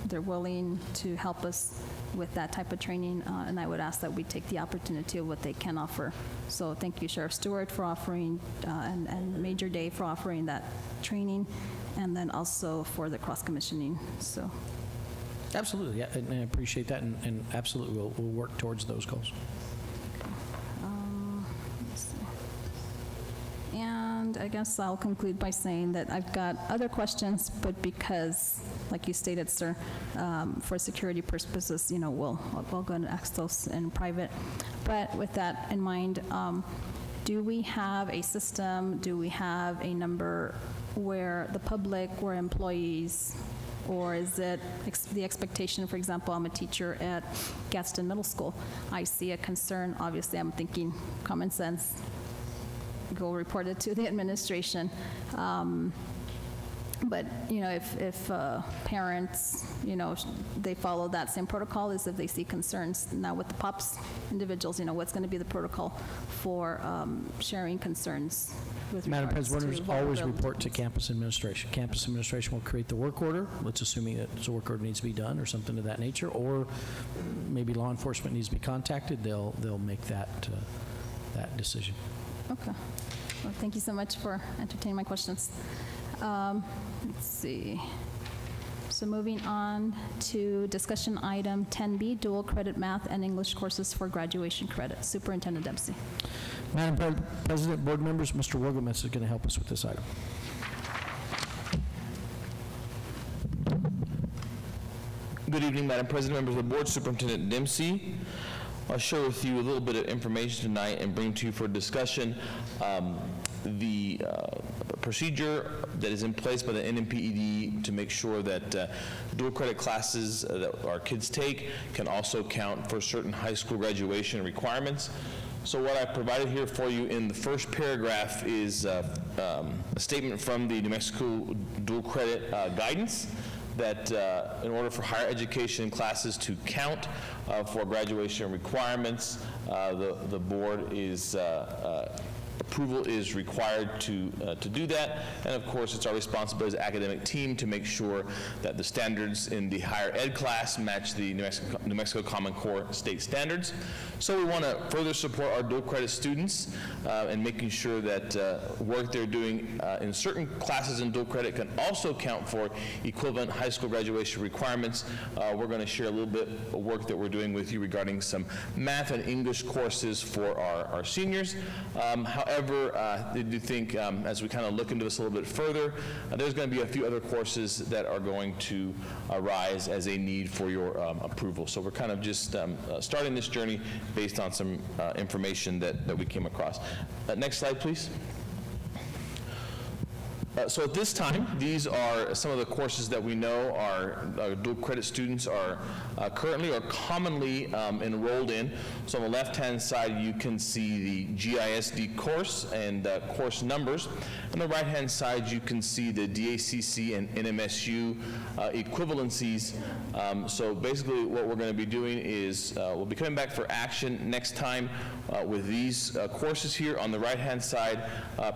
Speaker 3: they're willing to help us with that type of training, and I would ask that we take the opportunity of what they can offer. So thank you, Sheriff Stewart, for offering, and Major Day for offering that training, and then also for the cross-commissioning, so.
Speaker 6: Absolutely, yeah, and I appreciate that, and absolutely we'll work towards those goals.
Speaker 3: Let's see. And mind, I guess I'll conclude by saying that I've got other questions, but because, like you stated, sir, for security purposes, we'll go and ask those in private. But with that in mind, do we have a system, do we have a number where the public, where employees, or is it the expectation, for example, I'm a teacher at Gadsden Middle School. I see a concern, obviously I'm thinking common sense, go report it to the administration. But, if parents, they follow that same protocol as if they see concerns. Now with the POPs individuals, what's going to be the protocol for sharing concerns with
Speaker 6: Madam
Speaker 3: regards
Speaker 6: President,
Speaker 3: to
Speaker 6: always
Speaker 3: vulnerabilities?
Speaker 6: report to campus administration. Campus administration will create the work order, let's assuming that the work order needs to be done or something of that nature, or maybe law enforcement needs to be contacted, they'll make that decision.
Speaker 3: Okay. Well, thank you so much for entertaining my questions. Let's see. So moving on to discussion item 10B, dual credit math and English courses for graduation credit. Superintendent Dempsey.
Speaker 6: Madam President, board members, Mr. Wogelman is going to help us with this item.
Speaker 15: Good evening, Madam President, members of the board, Superintendent Dempsey. I'll share with you a little bit of information tonight and bring to you for discussion the procedure that is in place by the NMPED to make sure that dual credit classes that our kids take can also count for certain high school graduation requirements. So what I provided here for you in the first paragraph is a statement from the New Mexico dual credit guidance that in order for higher education classes to count for graduation requirements, the board is approval is required to do that, and of course it's our responsibility as academic team to make sure that the standards in the higher ed class match the New Mexico Common Core state standards. So we want to further support our dual credit students and making sure that work they're doing in certain classes in dual credit can also count for equivalent high school graduation requirements. We're going to share a little bit of work that we're doing with you regarding some math and English courses for our seniors. However, I do think as we kind of look into this a little bit further, there's going to be a few other courses that are going to arise as a need for your approval. So we're kind of just starting this journey based on some information that we came across. Next slide, please. So at this time, these are some of the courses that we know our dual credit students are currently or commonly enrolled in. So on the left-hand side, you can see the GISD course and course numbers. On the right-hand side, you can see the DACC and NMSU equivalencies. So basically what we're going to be doing is we'll be coming back for action next time with these courses here on the right-hand side,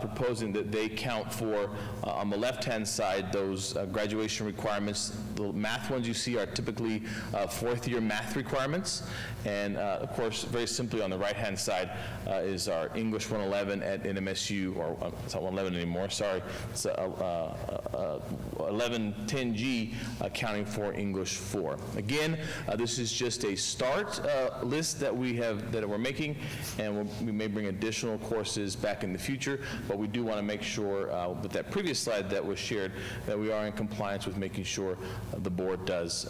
Speaker 15: proposing that they count for on the left-hand side, those graduation requirements. The math ones you see are typically fourth-year math requirements. And of course, very simply on the right-hand side is our English 111 at NMSU, or it's not 111 anymore, sorry. It's 1110G accounting for English 4. Again, this is just a start list that we're making, and we may bring additional courses back in the future, but we do want to make sure with that previous slide that was shared that we are in compliance with making sure the board does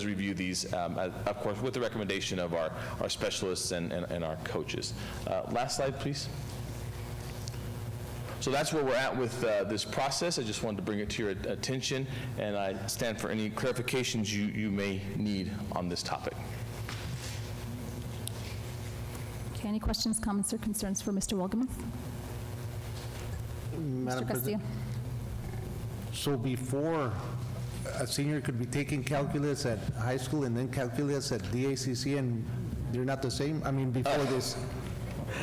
Speaker 15: review these, of course, with the recommendation of our specialists and our coaches. Last slide, please. So that's where we're at with this process. I just wanted to bring it to your attention, and I stand for any clarifications you may need on this topic.
Speaker 3: Okay, any questions, comments, or concerns for Mr. Wogelman?
Speaker 10: Madam
Speaker 3: Mr.
Speaker 10: President,
Speaker 3: Castillo.
Speaker 10: so before a senior could be taking calculus at high school and then calculus at DACC, and they're not the same? I mean, before this?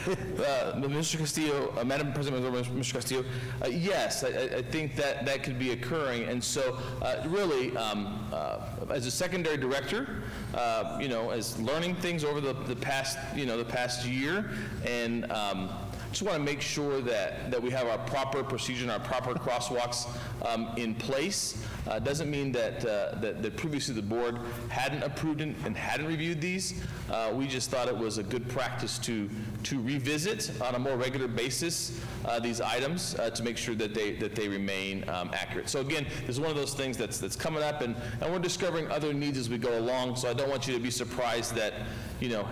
Speaker 15: Mr. Castillo, Madam President, Mr. Castillo, yes, I think that could be occurring, and so really, as a secondary director, as learning things over the past year, and just want to make sure that we have our proper procedure and our proper crosswalks in place. Doesn't mean that, that previously the board hadn't approved and hadn't reviewed these. We just thought it was a good practice to revisit on a more regular basis these items to make sure that they remain accurate. So again, this is one of those things that's coming up, and we're discovering other needs as we go along, so I don't want you to be surprised that, you know,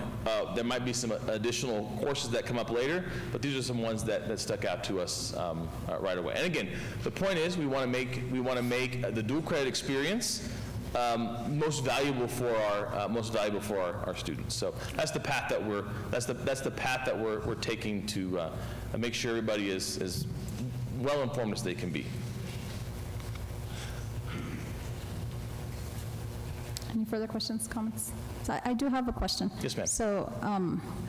Speaker 15: there might be some additional courses that come up later, but these are some ones that stuck out to us right away. And again, the point is we want to make the dual credit experience most valuable for our students. So that's the path that we're taking to make sure everybody is as well informed as they can be.
Speaker 3: Any further questions, comments? So I do have a question.
Speaker 15: Yes, ma'am.
Speaker 3: So,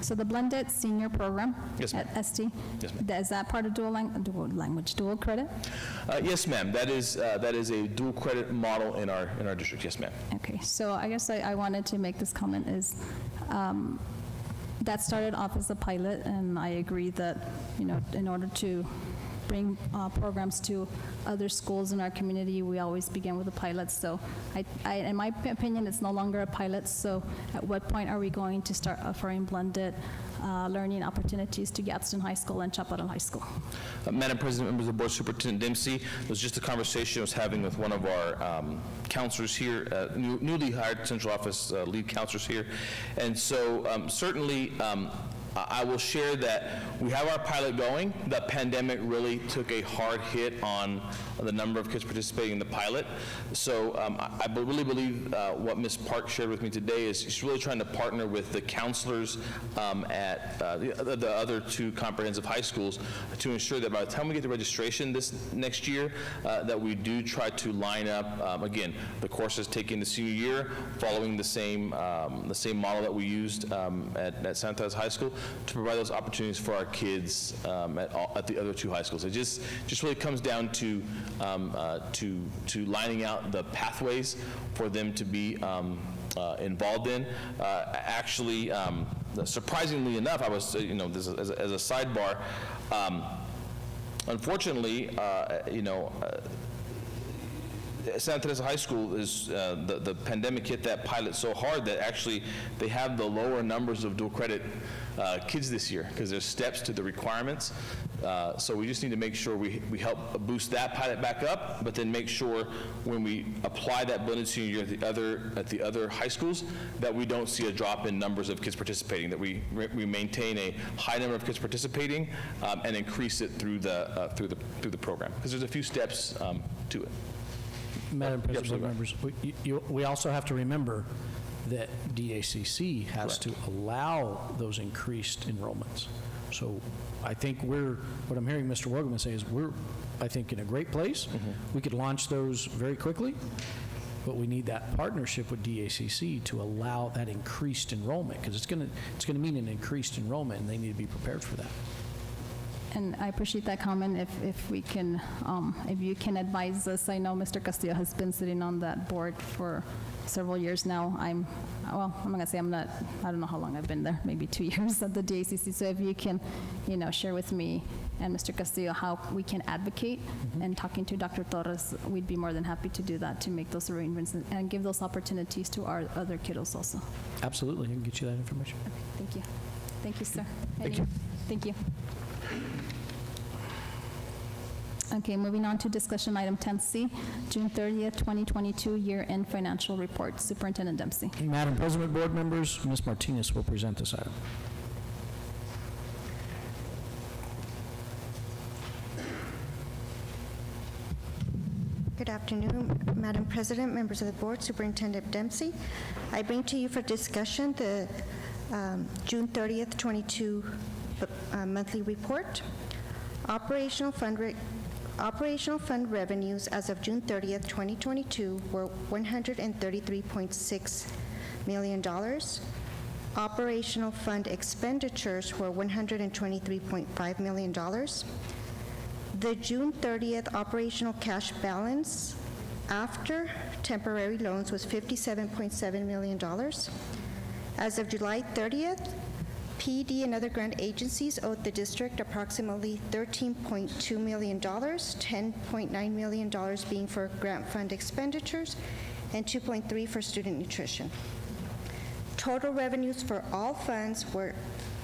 Speaker 3: so the blended senior program
Speaker 15: Yes, ma'am.
Speaker 3: at ST,
Speaker 15: Yes, ma'am.
Speaker 3: is that part of dual credit?
Speaker 15: Yes, ma'am. That is a dual credit model in our district. Yes, ma'am.
Speaker 3: Okay, so I guess I wanted to make this comment is, that started off as a pilot, and I agree that, you know, in order to bring programs to other schools in our community, we always begin with a pilot. So in my opinion, it's no longer a pilot. So at what point are we going to start offering blended learning opportunities to Gadsden High School and Chaparral High School?
Speaker 15: Madam President, members of the board, Superintendent Dempsey, it was just a conversation I was having with one of our counselors here, newly hired central office lead counselors here. And so certainly I will share that we have our pilot going. The pandemic really took a hard hit on the number of kids participating in the pilot. So I really believe what Ms. Park shared with me today is she's really trying to partner with the counselors at the other two comprehensive high schools to ensure that by the time we get the registration this next year, that we do try to line up, again, the courses taken the senior year, following the same model that we used at Santa Teresa High School, to provide those opportunities for our kids at the other two high schools. It just really comes down to lining out the pathways for them to be involved in. Actually, surprisingly enough, I was, you know, this as a sidebar, unfortunately, you know, Santa Teresa High School is, the pandemic hit that pilot so hard that actually they have the lower numbers of dual credit kids this year because there's steps to the requirements. So we just need to make sure we help boost that pilot back up, but then make sure when we apply that blended senior year at the other high schools that we don't see a drop in numbers of kids participating, that we maintain a high number of kids participating and increase it through the program, because there's a few steps to it.
Speaker 6: Madam President,
Speaker 15: Absolutely.
Speaker 6: members, we also have to remember that DACC has to allow those increased enrollments. So I think what I'm hearing Mr. Wogelman say is we're, I think, in a great place.
Speaker 15: Mm-hmm.
Speaker 6: We could launch those very quickly, but we need that partnership with DACC to allow that increased enrollment, because it's going to mean an increased enrollment, and they need to be prepared for that.
Speaker 3: And I appreciate that comment. If we can, if you can advise us, I know Mr. Castillo has been sitting on that board for several years now. I'm not gonna say I don't know how long I've been there, maybe 2 years at the DACC. So if you can, you know, share with me and Mr. Castillo how we can advocate, and talking to Dr. Torres, we'd be more than happy to do that, to make those arrangements and give those opportunities to our other kiddos also.
Speaker 6: Absolutely, I can get you that information.
Speaker 3: Okay, thank you. Thank you, sir.
Speaker 6: Thank you.
Speaker 3: Thank you. Okay, moving on to discussion item 10C, June 30th, 2022 year-end financial report. Superintendent Dempsey.
Speaker 6: Madam President, board members, Ms. Martinez will present this item.
Speaker 4: Good afternoon, Madam President, members of the board, Superintendent Dempsey. I bring to you for discussion the June 30th, 22 monthly report. Operational fund revenues as of June 30th, 2022 were $133.6 million. Operational fund expenditures were $123.5 million. The June 30th operational cash balance after temporary loans was $57.7 million. As of July 30th, PD and other grant agencies owed the district approximately $13.2 million, $10.9 million being for grant fund expenditures, and $2.3 for student nutrition. Total revenues for all funds were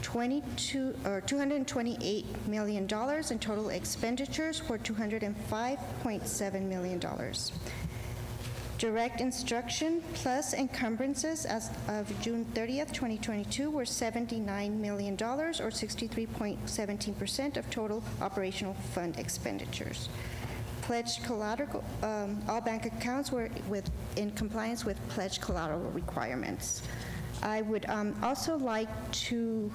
Speaker 4: $228 million, and total expenditures were $205.7 million. Direct instruction plus encumbrances as of June 30th, 2022 were $79 million, or 63.17% of total operational fund expenditures. Pledged collateral, all bank accounts were in compliance with pledged collateral requirements. I would also like to,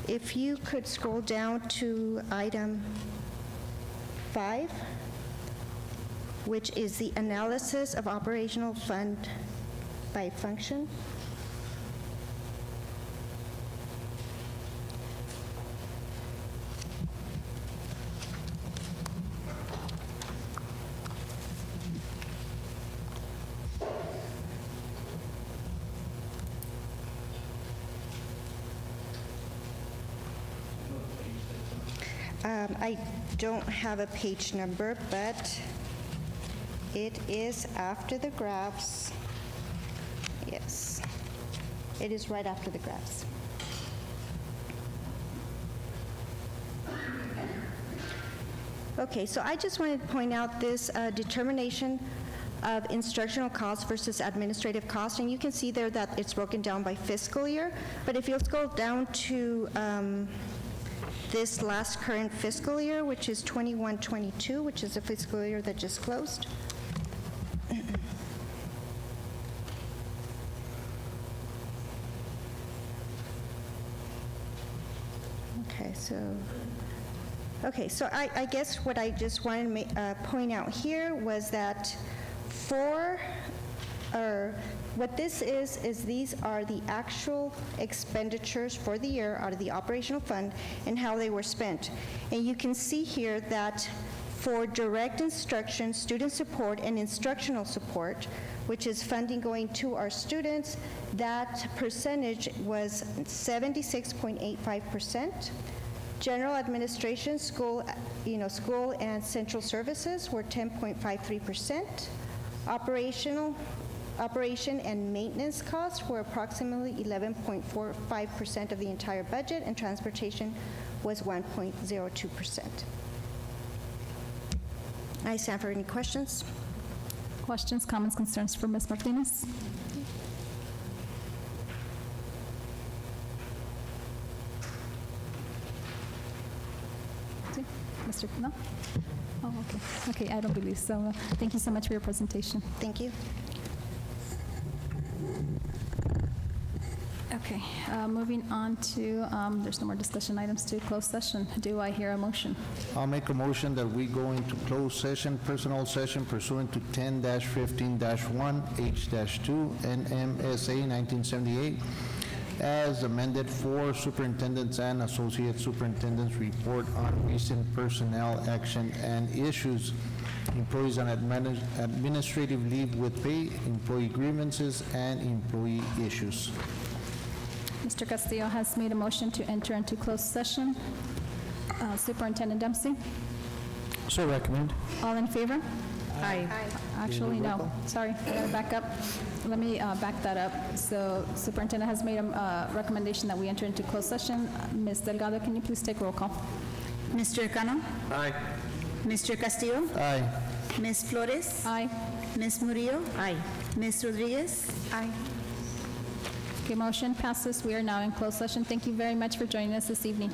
Speaker 4: if you could scroll down to item 5, which is the analysis of operational fund by function. I don't have a page number, but it is after the graphs. Yes, it is right after the graphs. Okay, so I just wanted to point out this determination of instructional costs versus administrative costs, and you can see there that it's broken down by fiscal year, but if you'll scroll down to this last current fiscal year, which is 21-22, which is the fiscal year that just closed. Okay, so I guess what I just wanted to point out here was that what this is these are the actual expenditures for the year out of the operational fund and how they were spent. And you can see here that for direct instruction, student support, and instructional support, which is funding going to our students, that percentage was 76.85%. General administration, school and central services were 10.53%. Operation and maintenance costs were approximately 11.45% of the entire budget, and transportation was 1.02%. I stand for any questions.
Speaker 3: Questions, comments, concerns for Ms. Martinez? Mr. No? Oh, okay. Okay, I don't believe so. Thank you so much for your presentation.
Speaker 4: Thank you.
Speaker 3: Okay, moving on to, there's no more discussion items to closed session. Do I hear a motion?
Speaker 10: I'll make a motion that we go into closed session, personnel session pursuant to 10-15-1, H-2, NMSA 1978, as amended for superintendents and associate superintendents report on recent personnel action and issues, employees on administrative leave with pay, employee grievances, and employee issues.
Speaker 3: Mr. Castillo has made a motion to enter into closed session. Superintendent Dempsey?
Speaker 6: So recommend.
Speaker 3: All in favor? Aye. Actually, no. Sorry, I gotta back up. Let me back that up. So Superintendent has made a recommendation that we enter into closed session. Ms. Delgado, can you please take roll call?
Speaker 5: Mr. Cano?
Speaker 10: Aye.
Speaker 5: Mr. Castillo?
Speaker 10: Aye.
Speaker 5: Ms. Flores?
Speaker 3: Aye.
Speaker 5: Ms. Murillo?
Speaker 8: Aye.
Speaker 5: Ms. Rodriguez?
Speaker 3: Aye. Okay, motion passes. We are now in closed session. Thank you very much for joining us this evening.